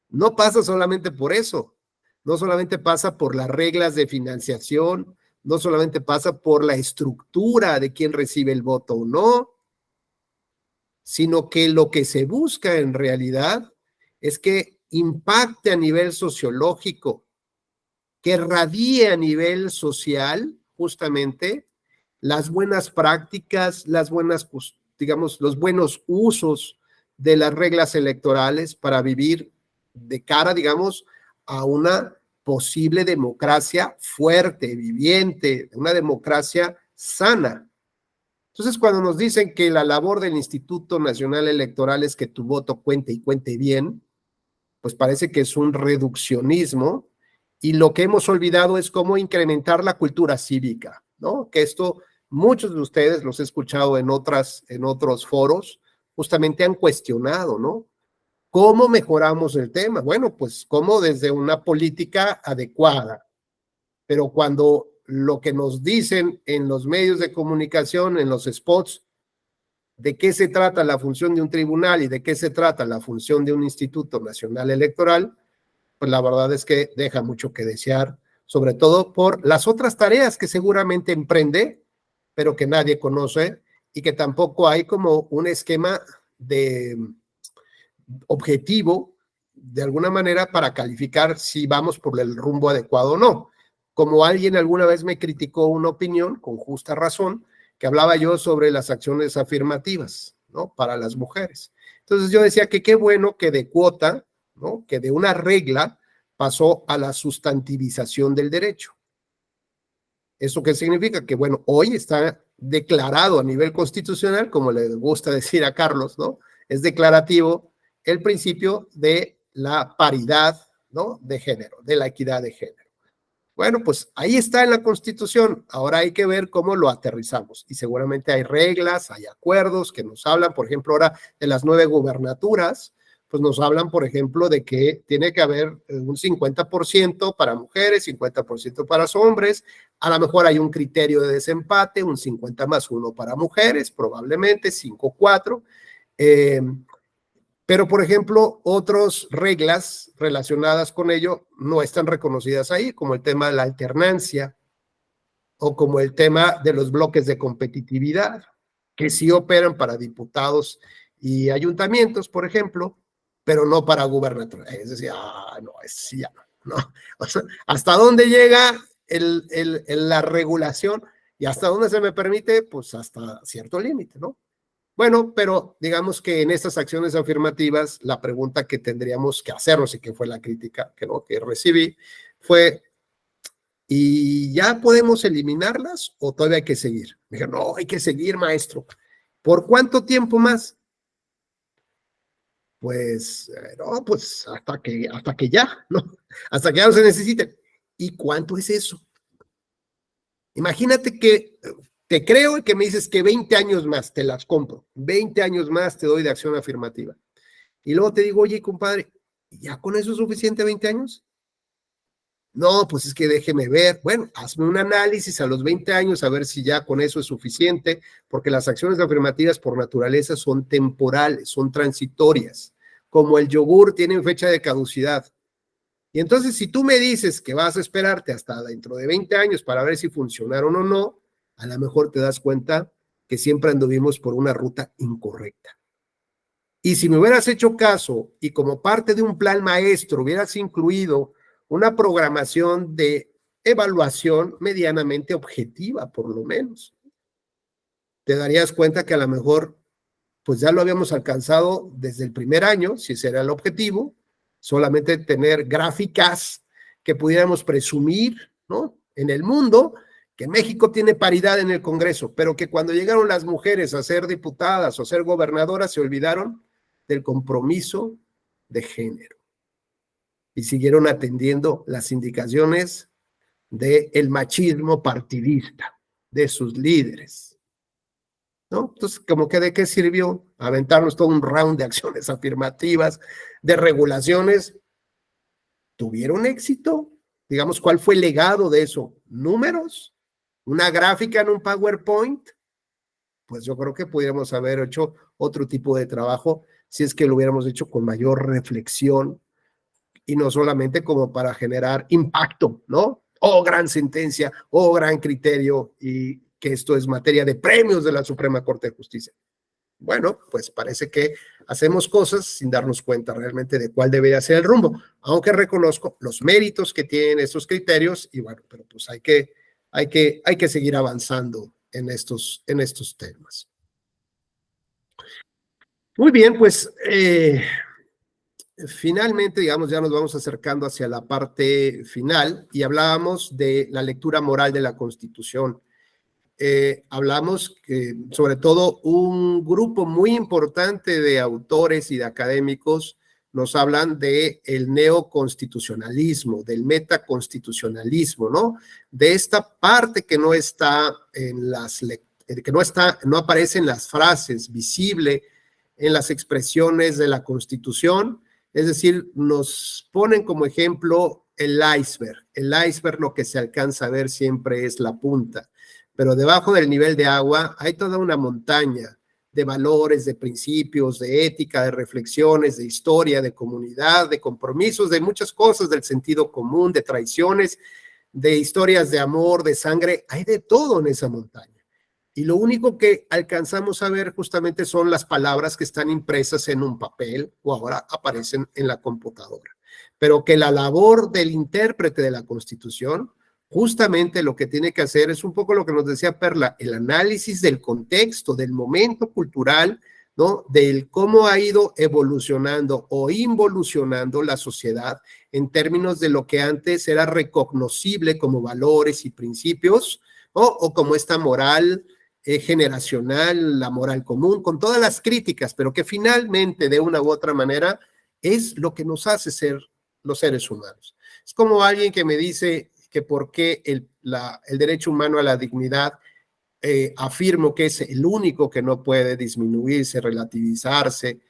No pasa solamente por eso, no solamente pasa por las reglas de financiación, no solamente pasa por la estructura de quién recibe el voto o no, sino que lo que se busca en realidad es que impacte a nivel sociológico, que radie a nivel social, justamente, las buenas prácticas, las buenas, digamos, los buenos usos de las reglas electorales para vivir de cara, digamos, a una posible democracia fuerte, viviente, una democracia sana. Entonces, cuando nos dicen que la labor del Instituto Nacional Electoral es que tu voto cuente y cuente bien, pues parece que es un reduccionismo, y lo que hemos olvidado es cómo incrementar la cultura cívica, ¿no? Que esto muchos de ustedes los he escuchado en otros foros, justamente han cuestionado, ¿no? ¿Cómo mejoramos el tema? Bueno, pues cómo desde una política adecuada, pero cuando lo que nos dicen en los medios de comunicación, en los spots, de qué se trata la función de un tribunal y de qué se trata la función de un Instituto Nacional Electoral, pues la verdad es que deja mucho que desear, sobre todo por las otras tareas que seguramente emprende, pero que nadie conoce y que tampoco hay como un esquema de objetivo, de alguna manera, para calificar si vamos por el rumbo adecuado o no. Como alguien alguna vez me criticó una opinión, con justa razón, que hablaba yo sobre las acciones afirmativas, ¿no? Para las mujeres. Entonces yo decía que qué bueno que de cuota, ¿no? Que de una regla pasó a la sustantivización del derecho. ¿Eso qué significa? Que bueno, hoy está declarado a nivel constitucional, como le gusta decir a Carlos, ¿no? Es declarativo el principio de la paridad, ¿no? De género, de la equidad de género. Bueno, pues ahí está en la Constitución. Ahora hay que ver cómo lo aterrizamos. Y seguramente hay reglas, hay acuerdos que nos hablan, por ejemplo, ahora de las 9 gubernaturas, pues nos hablan, por ejemplo, de que tiene que haber un 50% para mujeres, 50% para hombres. A lo mejor hay un criterio de desempate, un 50+1 para mujeres, probablemente 5-4. Pero, por ejemplo, otras reglas relacionadas con ello no están reconocidas ahí, como el tema de la alternancia o como el tema de los bloques de competitividad, que sí operan para diputados y ayuntamientos, por ejemplo, pero no para gubernatura. Es decir, no, es ya no. O sea, ¿hasta dónde llega la regulación y hasta dónde se me permite? Pues hasta cierto límite, ¿no? Bueno, pero digamos que en estas acciones afirmativas, la pregunta que tendríamos que hacernos, y que fue la crítica que recibí, fue, ¿y ya podemos eliminarlas o todavía hay que seguir? Me dijeron, no, hay que seguir, maestro. ¿Por cuánto tiempo más? Pues, no, pues hasta que ya, ¿no? Hasta que ya no se necesiten. ¿Y cuánto es eso? Imagínate que te creo y que me dices que 20 años más te las compro, 20 años más te doy de acción afirmativa. Y luego te digo, oye, compadre, ¿ya con eso es suficiente 20 años? No, pues es que déjeme ver. Bueno, hazme un análisis a los 20 años a ver si ya con eso es suficiente, porque las acciones afirmativas por naturaleza son temporales, son transitorias. Como el yogur tienen fecha de caducidad. Y entonces, si tú me dices que vas a esperarte hasta dentro de 20 años para ver si funcionaron o no, a lo mejor te das cuenta que siempre anduvimos por una ruta incorrecta. Y si me hubieras hecho caso y como parte de un plan maestro hubieras incluido una programación de evaluación medianamente objetiva, por lo menos, te darías cuenta que a lo mejor pues ya lo habíamos alcanzado desde el primer año, si ese era el objetivo, solamente tener gráficas que pudiéramos presumir, ¿no? En el mundo, que México tiene paridad en el Congreso, pero que cuando llegaron las mujeres a ser diputadas o ser gobernadoras se olvidaron del compromiso de género y siguieron atendiendo las indicaciones del machismo partidista de sus líderes, ¿no? Entonces, como que ¿de qué sirvió aventarnos todo un round de acciones afirmativas, de regulaciones? ¿Tuvieron éxito? Digamos, ¿cuál fue el legado de eso? ¿Números? ¿Una gráfica en un PowerPoint? Pues yo creo que pudiéramos haber hecho otro tipo de trabajo si es que lo hubiéramos hecho con mayor reflexión y no solamente como para generar impacto, ¿no? Oh, gran sentencia, oh, gran criterio, y que esto es materia de premios de la Suprema Corte de Justicia. Bueno, pues parece que hacemos cosas sin darnos cuenta realmente de cuál debería ser el rumbo, aunque reconozco los méritos que tienen estos criterios y bueno, pero pues hay que seguir avanzando en estos temas. Muy bien, pues finalmente, digamos, ya nos vamos acercando hacia la parte final y hablábamos de la lectura moral de la Constitución. Hablamos que, sobre todo, un grupo muy importante de autores y de académicos nos hablan de el neoconstitucionalismo, del metaconstitucionalismo, ¿no? De esta parte que no está en no aparece en las frases, visible en las expresiones de la Constitución, es decir, nos ponen como ejemplo el iceberg. El iceberg, lo que se alcanza a ver siempre es la punta, pero debajo del nivel de agua hay toda una montaña de valores, de principios, de ética, de reflexiones, de historia, de comunidad, de compromisos, de muchas cosas, del sentido común, de traiciones, de historias de amor, de sangre. Hay de todo en esa montaña. Y lo único que alcanzamos a ver justamente son las palabras que están impresas en un papel o ahora aparecen en la computadora. Pero que la labor del intérprete de la Constitución, justamente lo que tiene que hacer es un poco lo que nos decía Perla, el análisis del contexto, del momento cultural, ¿no? Del cómo ha ido evolucionando o involucionando la sociedad en términos de lo que antes era recognoscible como valores y principios, ¿no? O como esta moral generacional, la moral común, con todas las críticas, pero que finalmente de una u otra manera es lo que nos hace ser los seres humanos. Es como alguien que me dice que por qué el derecho humano a la dignidad afirmo que es el único que no puede disminuirse, relativizarse.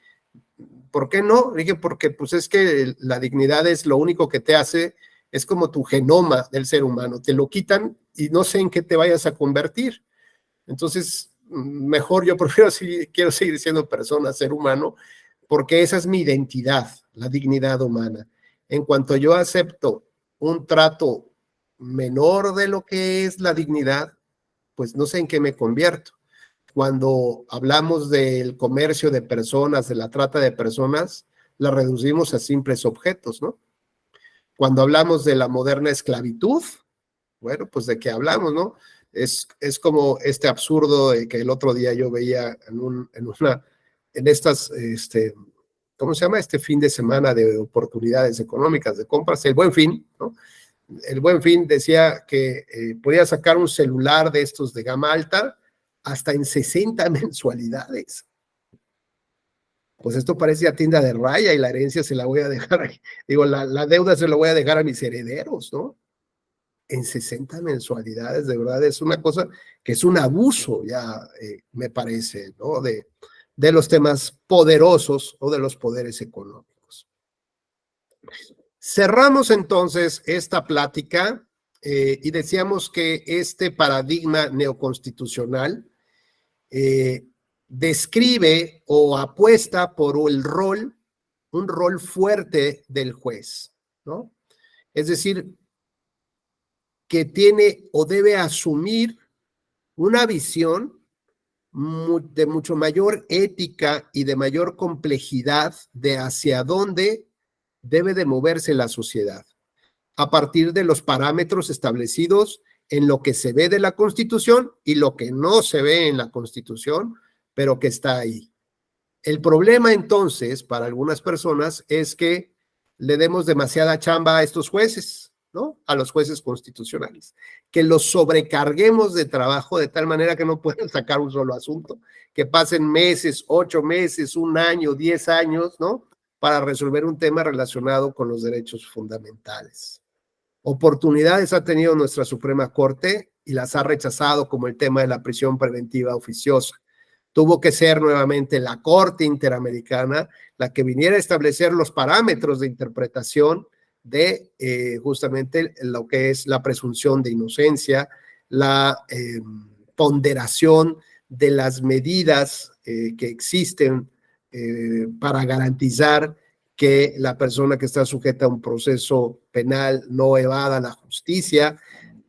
¿Por qué no? Dije, porque pues es que la dignidad es lo único que te hace, es como tu genoma del ser humano, te lo quitan y no sé en qué te vayas a convertir. Entonces, mejor yo quiero seguir siendo persona, ser humano, porque esa es mi identidad, la dignidad humana. En cuanto yo acepto un trato menor de lo que es la dignidad, pues no sé en qué me convierto. Cuando hablamos del comercio de personas, de la trata de personas, la reducimos a simples objetos, ¿no? Cuando hablamos de la moderna esclavitud, bueno, pues de qué hablamos, ¿no? Es como este absurdo de que el otro día yo veía en estas, ¿cómo se llama? Este fin de semana de oportunidades económicas, de compras, el Buen Fin, ¿no? El Buen Fin decía que podía sacar un celular de estos de gama alta hasta en 60 mensualidades. Pues esto parece a tienda de raya y la herencia se la voy a dejar ahí. Digo, la deuda se la voy a dejar a mis herederos, ¿no? En 60 mensualidades, de verdad, es una cosa que es un abuso, ya me parece, ¿no? De los temas poderosos o de los poderes económicos. Cerramos entonces esta plática y decíamos que este paradigma neoconstitucional describe o apuesta por un rol fuerte del juez, ¿no? Es decir, que tiene o debe asumir una visión de mucho mayor ética y de mayor complejidad de hacia dónde debe de moverse la sociedad, a partir de los parámetros establecidos en lo que se ve de la Constitución y lo que no se ve en la Constitución, pero que está ahí. El problema entonces para algunas personas es que le demos demasiada chamba a estos jueces, ¿no? A los jueces constitucionales, que los sobrecarguemos de trabajo de tal manera que no pueden sacar un solo asunto, que pasen meses, 8 meses, 1 año, 10 años, ¿no? Para resolver un tema relacionado con los derechos fundamentales. Oportunidades ha tenido nuestra Suprema Corte y las ha rechazado, como el tema de la prisión preventiva oficiosa. Tuvo que ser nuevamente la Corte Interamericana la que viniera a establecer los parámetros de interpretación de justamente lo que es la presunción de inocencia, la ponderación de las medidas que existen para garantizar que la persona que está sujeta a un proceso penal no evada la justicia,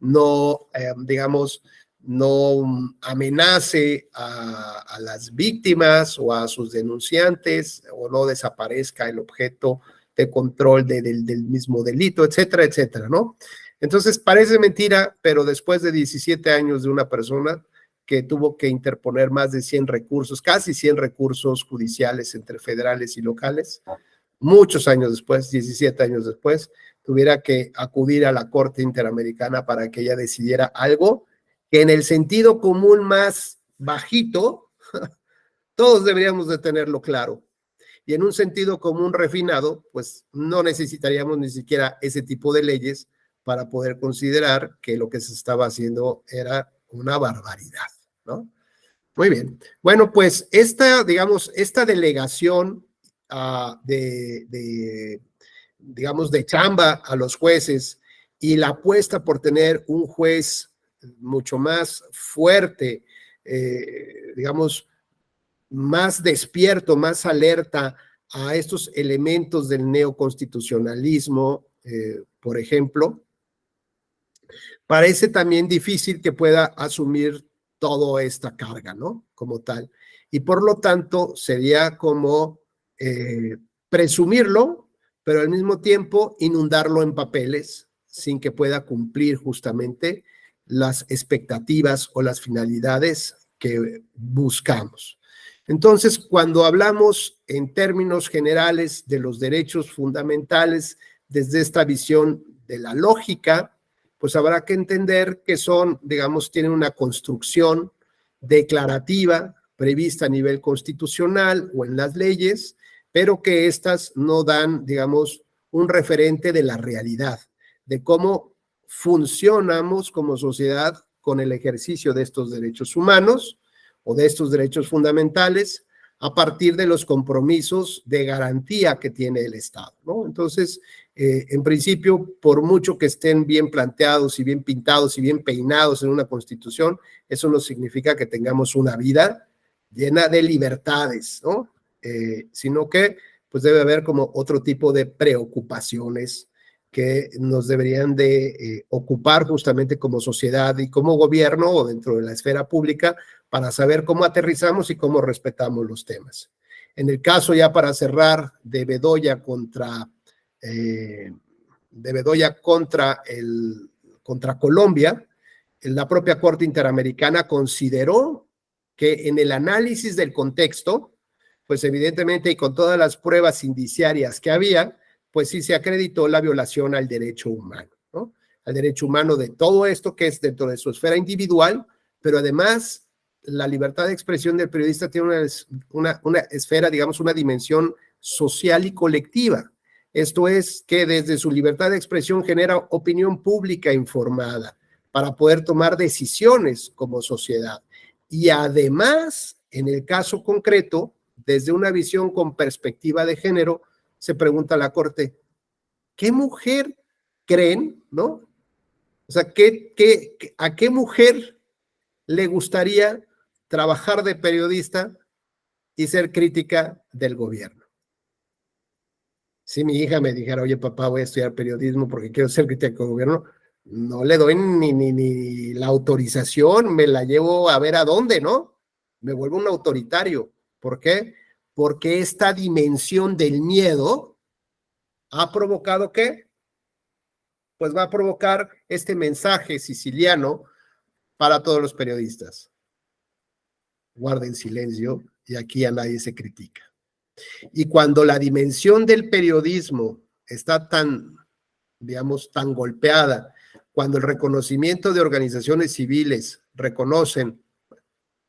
no, digamos, no amenace a las víctimas o a sus denunciantes, o no desaparezca el objeto de control del mismo delito, etcétera, etcétera, ¿no? Entonces, parece mentira, pero después de 17 años de una persona que tuvo que interponer más de 100 recursos, casi 100 recursos judiciales entre federales y locales, muchos años después, 17 años después, tuviera que acudir a la Corte Interamericana para que ella decidiera algo que en el sentido común más bajito, todos deberíamos de tenerlo claro. Y en un sentido común refinado, pues no necesitaríamos ni siquiera ese tipo de leyes para poder considerar que lo que se estaba haciendo era una barbaridad, ¿no? Muy bien. Bueno, pues esta delegación digamos, de chamba a los jueces y la apuesta por tener un juez mucho más fuerte, digamos, más despierto, más alerta a estos elementos del neoconstitucionalismo, por ejemplo, parece también difícil que pueda asumir toda esta carga, ¿no? Como tal. Y por lo tanto, sería como presumirlo, pero al mismo tiempo inundarlo en papeles sin que pueda cumplir justamente las expectativas o las finalidades que buscamos. Entonces, cuando hablamos en términos generales de los derechos fundamentales desde esta visión de la lógica, pues habrá que entender que son, digamos, tienen una construcción declarativa prevista a nivel constitucional o en las leyes, pero que éstas no dan, digamos, un referente de la realidad, de cómo funcionamos como sociedad con el ejercicio de estos derechos humanos o de estos derechos fundamentales a partir de los compromisos de garantía que tiene el Estado, ¿no? Entonces, en principio, por mucho que estén bien planteados y bien pintados y bien peinados en una constitución, eso no significa que tengamos una vida llena de libertades, ¿no? Sino que pues debe haber como otro tipo de preocupaciones que nos deberían de ocupar justamente como sociedad y como gobierno o dentro de la esfera pública para saber cómo aterrizamos y cómo respetamos los temas. En el caso, ya para cerrar, de Bedoya contra Colombia, la propia Corte Interamericana consideró que en el análisis del contexto, pues evidentemente y con todas las pruebas indiciarias que había, pues sí se acreditó la violación al derecho humano, ¿no? Al derecho humano de todo esto que es dentro de su esfera individual, pero además la libertad de expresión del periodista tiene una esfera, digamos, una dimensión social y colectiva. Esto es que desde su libertad de expresión genera opinión pública informada para poder tomar decisiones como sociedad. Y además, en el caso concreto, desde una visión con perspectiva de género, se pregunta a la Corte, ¿qué mujer creen, no? O sea, ¿a qué mujer le gustaría trabajar de periodista y ser crítica del gobierno? Si mi hija me dijera, oye, papá, voy a estudiar periodismo porque quiero ser crítica del gobierno, no le doy ni la autorización, me la llevo a ver a dónde, ¿no? Me vuelvo un autoritario. ¿Por qué? Porque esta dimensión del miedo ha provocado ¿qué? Pues va a provocar este mensaje siciliano para todos los periodistas. Guarden silencio y aquí a nadie se critica. Y cuando la dimensión del periodismo está tan, digamos, tan golpeada, cuando el reconocimiento de organizaciones civiles reconocen,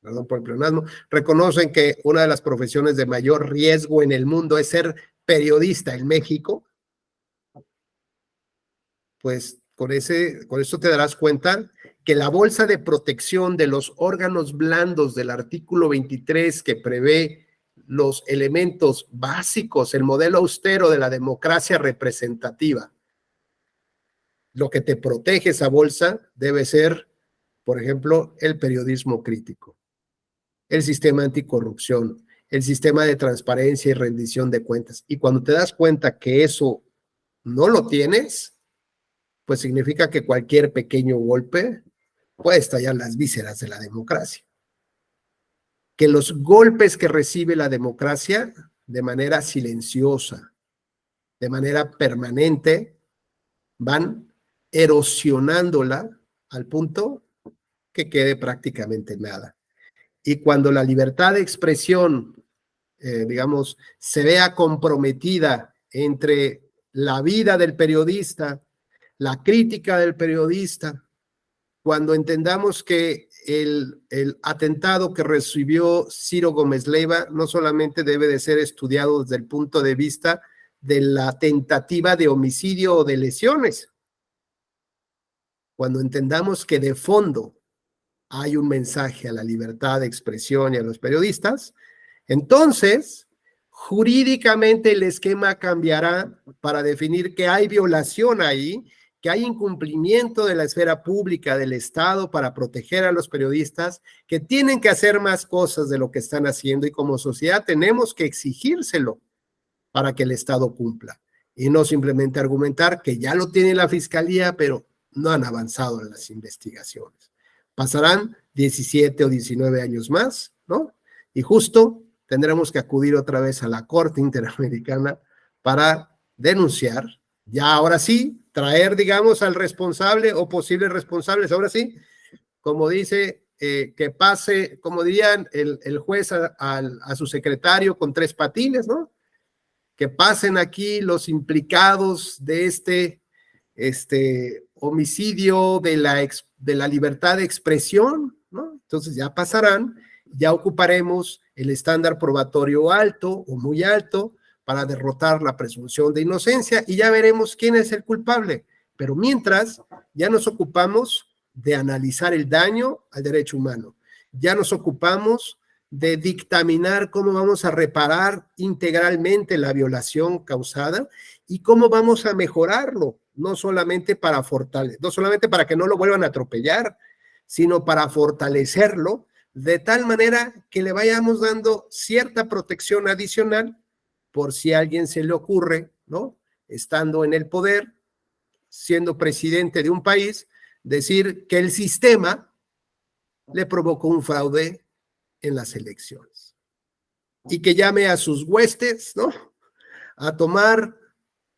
perdón por el pleonasmo, reconocen que una de las profesiones de mayor riesgo en el mundo es ser periodista en México, pues con esto te darás cuenta que la bolsa de protección de los órganos blandos del artículo 23 que prevé los elementos básicos, el modelo austero de la democracia representativa, lo que te protege esa bolsa debe ser, por ejemplo, el periodismo crítico, el sistema anticorrupción, el sistema de transparencia y rendición de cuentas. Y cuando te das cuenta que eso no lo tienes, pues significa que cualquier pequeño golpe puede estallar las vísceras de la democracia. Que los golpes que recibe la democracia de manera silenciosa, de manera permanente, van erosionándola al punto que quede prácticamente nada. Y cuando la libertad de expresión, digamos, se vea comprometida entre la vida del periodista, la crítica del periodista, cuando entendamos que el atentado que recibió Ciro Gómez Leiva no solamente debe de ser estudiado desde el punto de vista de la tentativa de homicidio o de lesiones, cuando entendamos que de fondo hay un mensaje a la libertad de expresión y a los periodistas, entonces jurídicamente el esquema cambiará para definir que hay violación ahí, que hay incumplimiento de la esfera pública del Estado para proteger a los periodistas, que tienen que hacer más cosas de lo que están haciendo y como sociedad tenemos que exigírselo para que el Estado cumpla y no simplemente argumentar que ya lo tiene la Fiscalía, pero no han avanzado en las investigaciones. Pasarán 17 o 19 años más, ¿no? Y justo tendremos que acudir otra vez a la Corte Interamericana para denunciar, ya ahora sí, traer, digamos, al responsable o posibles responsables, ahora sí, como dice, que pase, como dirían el juez a su secretario con 3 patines, ¿no? Que pasen aquí los implicados de este homicidio de la libertad de expresión, ¿no? Entonces ya pasarán, ya ocuparemos el estándar probatorio alto o muy alto para derrotar la presunción de inocencia y ya veremos quién es el culpable. Pero mientras, ya nos ocupamos de analizar el daño al derecho humano, ya nos ocupamos de dictaminar cómo vamos a reparar integralmente la violación causada y cómo vamos a mejorarlo, no solamente para no solamente para que no lo vuelvan a atropellar, sino para fortalecerlo de tal manera que le vayamos dando cierta protección adicional por si a alguien se le ocurre, ¿no? Estando en el poder, siendo presidente de un país, decir que el sistema le provocó un fraude en las elecciones y que llame a sus huestes, ¿no? A tomar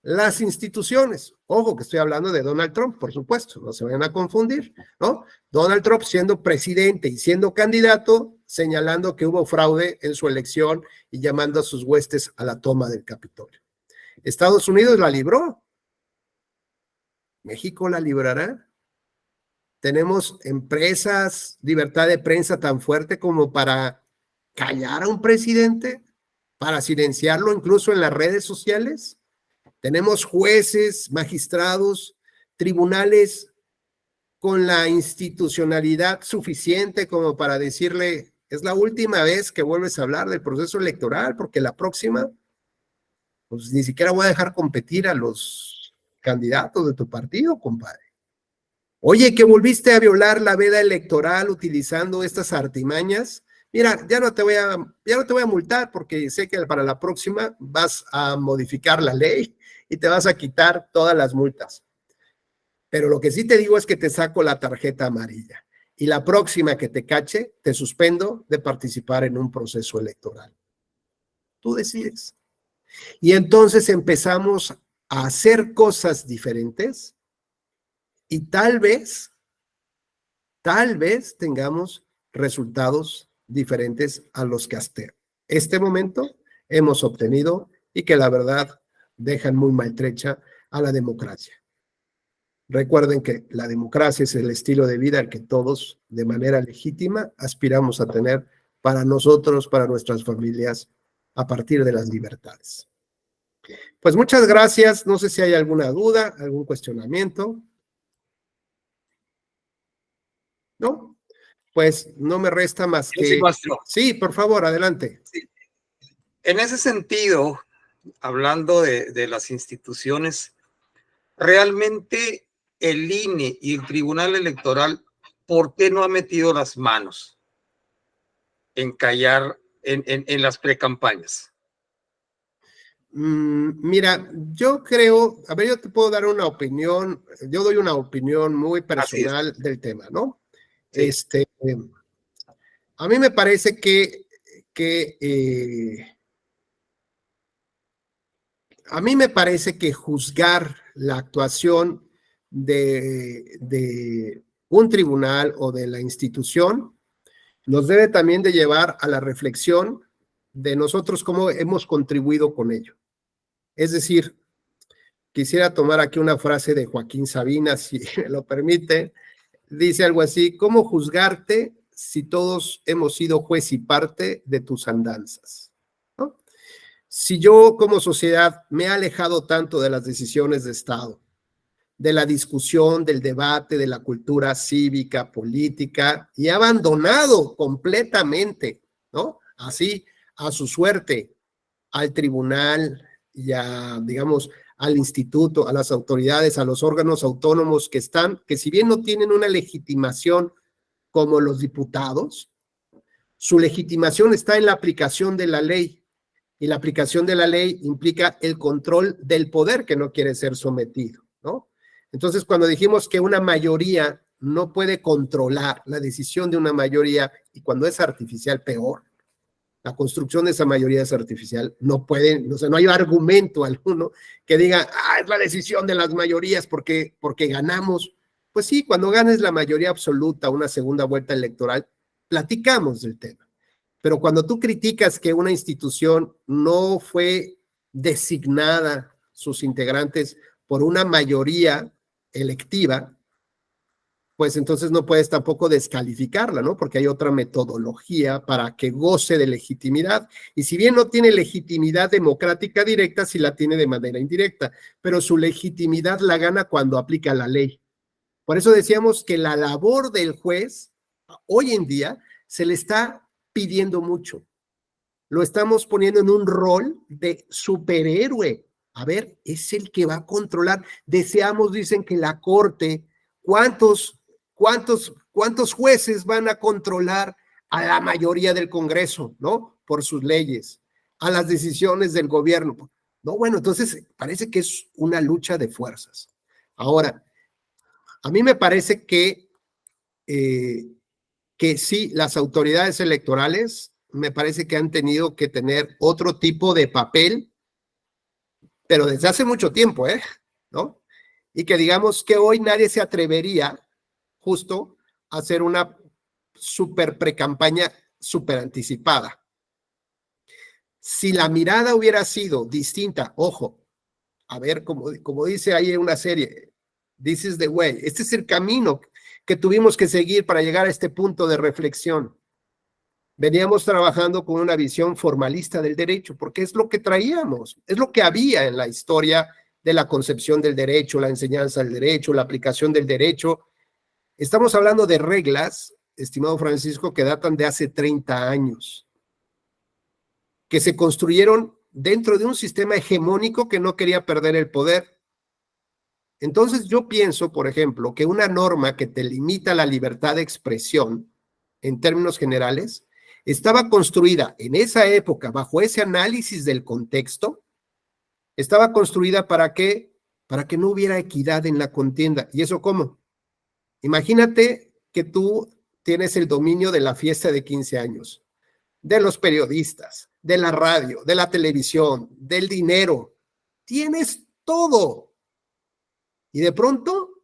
las instituciones. Ojo que estoy hablando de Donald Trump, por supuesto, no se vayan a confundir, ¿no? Donald Trump siendo presidente y siendo candidato, señalando que hubo fraude en su elección y llamando a sus huestes a la toma del Capitolio. Estados Unidos la libró. ¿México la librará? Tenemos empresas, libertad de prensa tan fuerte como para callar a un presidente, para silenciarlo incluso en las redes sociales. Tenemos jueces, magistrados, tribunales con la institucionalidad suficiente como para decirle, es la última vez que vuelves a hablar del proceso electoral, porque la próxima, pues ni siquiera voy a dejar competir a los candidatos de tu partido, compadre. Oye, que volviste a violar la veda electoral utilizando estas artimañas. Mira, ya no te voy a multar porque sé que para la próxima vas a modificar la ley y te vas a quitar todas las multas. Pero lo que sí te digo es que te saco la tarjeta amarilla y la próxima que te cache, te suspendo de participar en un proceso electoral. Tú decides. Y entonces empezamos a hacer cosas diferentes y tal vez tengamos resultados diferentes a los que hasta este momento hemos obtenido y que la verdad dejan muy maltrecha a la democracia. Recuerden que la democracia es el estilo de vida al que todos, de manera legítima, aspiramos a tener para nosotros, para nuestras familias, a partir de las libertades. Pues muchas gracias. No sé si hay alguna duda, algún cuestionamiento. ¿no? Pues no me resta más Yo sí, que... maestro. Sí, por favor, adelante. Sí. En ese sentido, hablando de las instituciones, realmente el INE y el Tribunal Electoral, ¿por qué no ha metido las manos en callar en las precampañas? Mira, yo creo, a ver, yo te puedo dar una opinión, yo doy una opinión muy personal del tema, ¿no? Sí. A mí me parece a mí me parece que juzgar la actuación de un tribunal o de la institución nos debe también de llevar a la reflexión de nosotros cómo hemos contribuido con ello. Es decir, quisiera tomar aquí una frase de Joaquín Sabina, si me lo permite. Dice algo así: ¿cómo juzgarte si todos hemos sido juez y parte de tus andanzas? ¿No? Si yo como sociedad me he alejado tanto de las decisiones de Estado, de la discusión, del debate, de la cultura cívica, política, y he abandonado completamente, ¿no? Así, a su suerte, al tribunal y a, digamos, al instituto, a las autoridades, a los órganos autónomos que están, que si bien no tienen una legitimación como los diputados, su legitimación está en la aplicación de la ley. Y la aplicación de la ley implica el control del poder que no quiere ser sometido, ¿no? Entonces, cuando dijimos que una mayoría no puede controlar la decisión de una mayoría, y cuando es artificial, peor, la construcción de esa mayoría es artificial, no pueden, o sea, no hay argumento alguno que diga, es la decisión de las mayorías porque ganamos. Pues sí, cuando ganes la mayoría absoluta, una segunda vuelta electoral, platicamos del tema. Pero cuando tú criticas que una institución no fue designada, sus integrantes, por una mayoría electiva, pues entonces no puedes tampoco descalificarla, ¿no? Porque hay otra metodología para que goce de legitimidad. Y si bien no tiene legitimidad democrática directa, sí la tiene de manera indirecta, pero su legitimidad la gana cuando aplica la ley. Por eso decíamos que la labor del juez, hoy en día, se le está pidiendo mucho. Lo estamos poniendo en un rol de superhéroe. A ver, es el que va a controlar. Deseamos, dicen, que la corte, ¿cuántos jueces van a controlar a la mayoría del Congreso, ¿no? Por sus leyes, a las decisiones del gobierno. No, bueno, entonces parece que es una lucha de fuerzas. Ahora, a mí me parece que sí, las autoridades electorales me parece que han tenido que tener otro tipo de papel, pero desde hace mucho tiempo, ¿no? Y que digamos que hoy nadie se atrevería justo a hacer una super precampaña super anticipada. Si la mirada hubiera sido distinta, ojo, a ver, como dice ahí en una serie, this is the way, este es el camino que tuvimos que seguir para llegar a este punto de reflexión. Veníamos trabajando con una visión formalista del derecho, porque es lo que traíamos, es lo que había en la historia de la concepción del derecho, la enseñanza del derecho, la aplicación del derecho. Estamos hablando de reglas, estimado Francisco, que datan de hace 30 años, que se construyeron dentro de un sistema hegemónico que no quería perder el poder. Entonces yo pienso, por ejemplo, que una norma que te limita la libertad de expresión, en términos generales, estaba construida en esa época, bajo ese análisis del contexto, estaba construida ¿para qué? Para que no hubiera equidad en la contienda. ¿Y eso cómo? Imagínate que tú tienes el dominio de la fiesta de 15 años, de los periodistas, de la radio, de la televisión, del dinero. Tienes todo. Y de pronto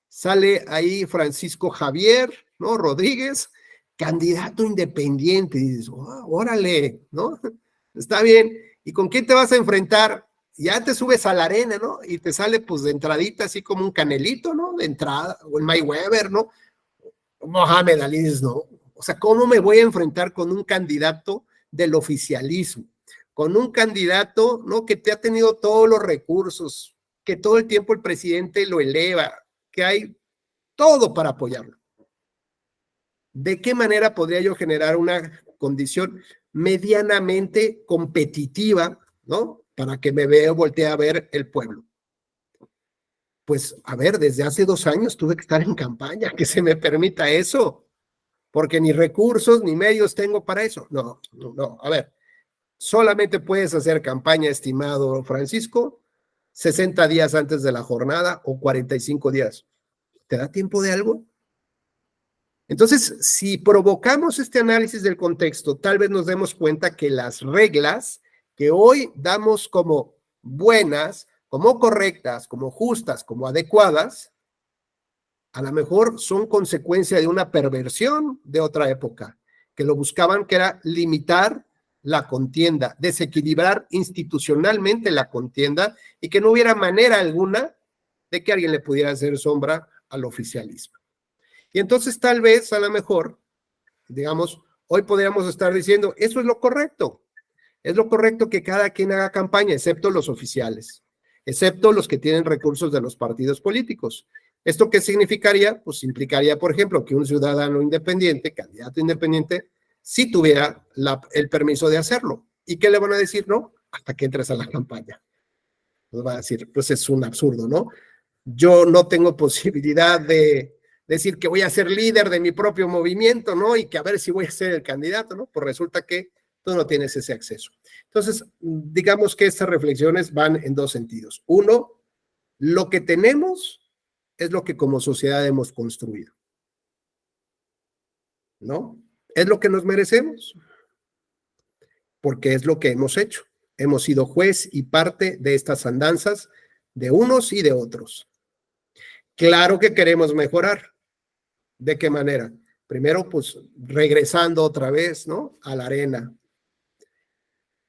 sale ahí Francisco Javier, ¿no? Rodríguez, candidato independiente. Y dices, órale, ¿no? Está bien. ¿Y con quién te vas a enfrentar? Ya te subes a la arena, ¿no? Y te sale pues de entradita, así como un Canelito, ¿no? De entrada, o el Mayweather, ¿no? Mohamed Ali, ¿no? O sea, ¿cómo me voy a enfrentar con un candidato del oficialismo? Con un candidato, ¿no? Que te ha tenido todos los recursos, que todo el tiempo el presidente lo eleva, que hay todo para apoyarlo. ¿De qué manera podría yo generar una condición medianamente competitiva, ¿no? Para que me voltee a ver el pueblo. Pues, a ver, desde hace 2 años tuve que estar en campaña, que se me permita eso, porque ni recursos ni medios tengo para eso. No, a ver, solamente puedes hacer campaña, estimado Francisco, 60 días antes de la jornada o 45 días. ¿Te da tiempo de algo? Entonces, si provocamos este análisis del contexto, tal vez nos demos cuenta que las reglas que hoy damos como buenas, como correctas, como justas, como adecuadas, a lo mejor son consecuencia de una perversión de otra época, que lo buscaban, que era limitar la contienda, desequilibrar institucionalmente la contienda y que no hubiera manera alguna de que alguien le pudiera hacer sombra al oficialismo. Y entonces tal vez, a lo mejor, digamos, hoy podríamos estar diciendo, eso es lo correcto que cada quien haga campaña, excepto los oficiales, excepto los que tienen recursos de los partidos políticos. ¿Esto qué significaría? Pues implicaría, por ejemplo, que un ciudadano independiente, candidato independiente, sí tuviera el permiso de hacerlo. ¿Y qué le van a decir? No, hasta que entres a la campaña. Nos van a decir, pues es un absurdo, ¿no? Yo no tengo posibilidad de decir que voy a ser líder de mi propio movimiento, ¿no? Y que a ver si voy a ser el candidato, ¿no? Pues resulta que tú no tienes ese acceso. Entonces, digamos que estas reflexiones van en 2 sentidos. Uno, lo que tenemos es lo que como sociedad hemos construido, ¿no? Es lo que nos merecemos, porque es lo que hemos hecho. Hemos sido juez y parte de estas andanzas de unos y de otros. Claro que queremos mejorar. ¿De qué manera? Primero, pues regresando otra vez, ¿no? A la arena.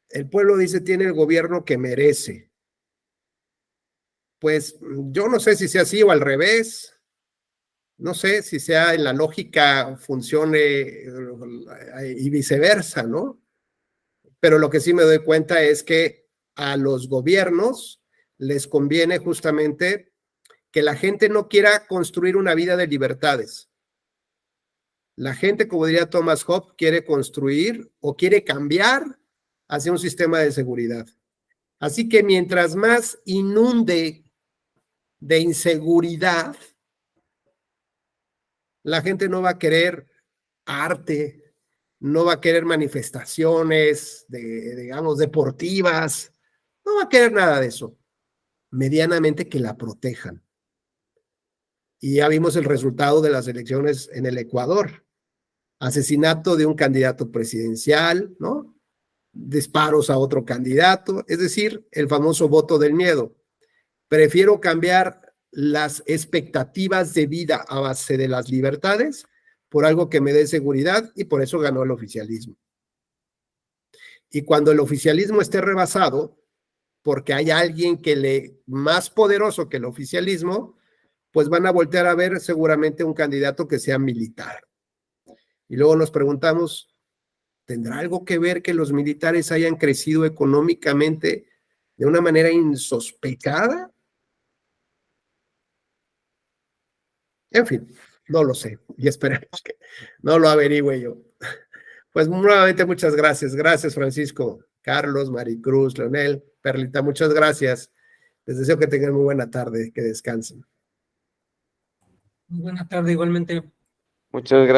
El pueblo dice, tiene el gobierno que merece. Pues yo no sé si sea así o al revés. No sé si sea en la lógica funcione y viceversa, ¿no? Pero lo que sí me doy cuenta es que a los gobiernos les conviene justamente que la gente no quiera construir una vida de libertades. La gente, como diría Thomas Hobbes, quiere construir o quiere cambiar hacia un sistema de seguridad. Así que mientras más inunde de inseguridad, la gente no va a querer arte, no va a querer manifestaciones, digamos, deportivas, no va a querer nada de eso. Medianamente que la protejan. Y ya vimos el resultado de las elecciones en el Ecuador. Asesinato de un candidato presidencial, ¿no? Disparos a otro candidato, es decir, el famoso voto del miedo. Prefiero cambiar las expectativas de vida a base de las libertades por algo que me dé seguridad y por eso ganó el oficialismo. Y cuando el oficialismo esté rebasado, porque hay alguien más poderoso que el oficialismo, pues van a voltear a ver seguramente un candidato que sea militar. Y luego nos preguntamos, ¿tendrá algo que ver que los militares hayan crecido económicamente de una manera insospechada? En fin, no lo sé y esperemos que no lo averigüe yo. Pues nuevamente muchas gracias. Gracias, Francisco, Carlos, Maricruz, Leonel, Perlita, muchas gracias. Les deseo que tengan muy buena tarde, que descansen. Muy buena tarde, igualmente. Muchas gracias.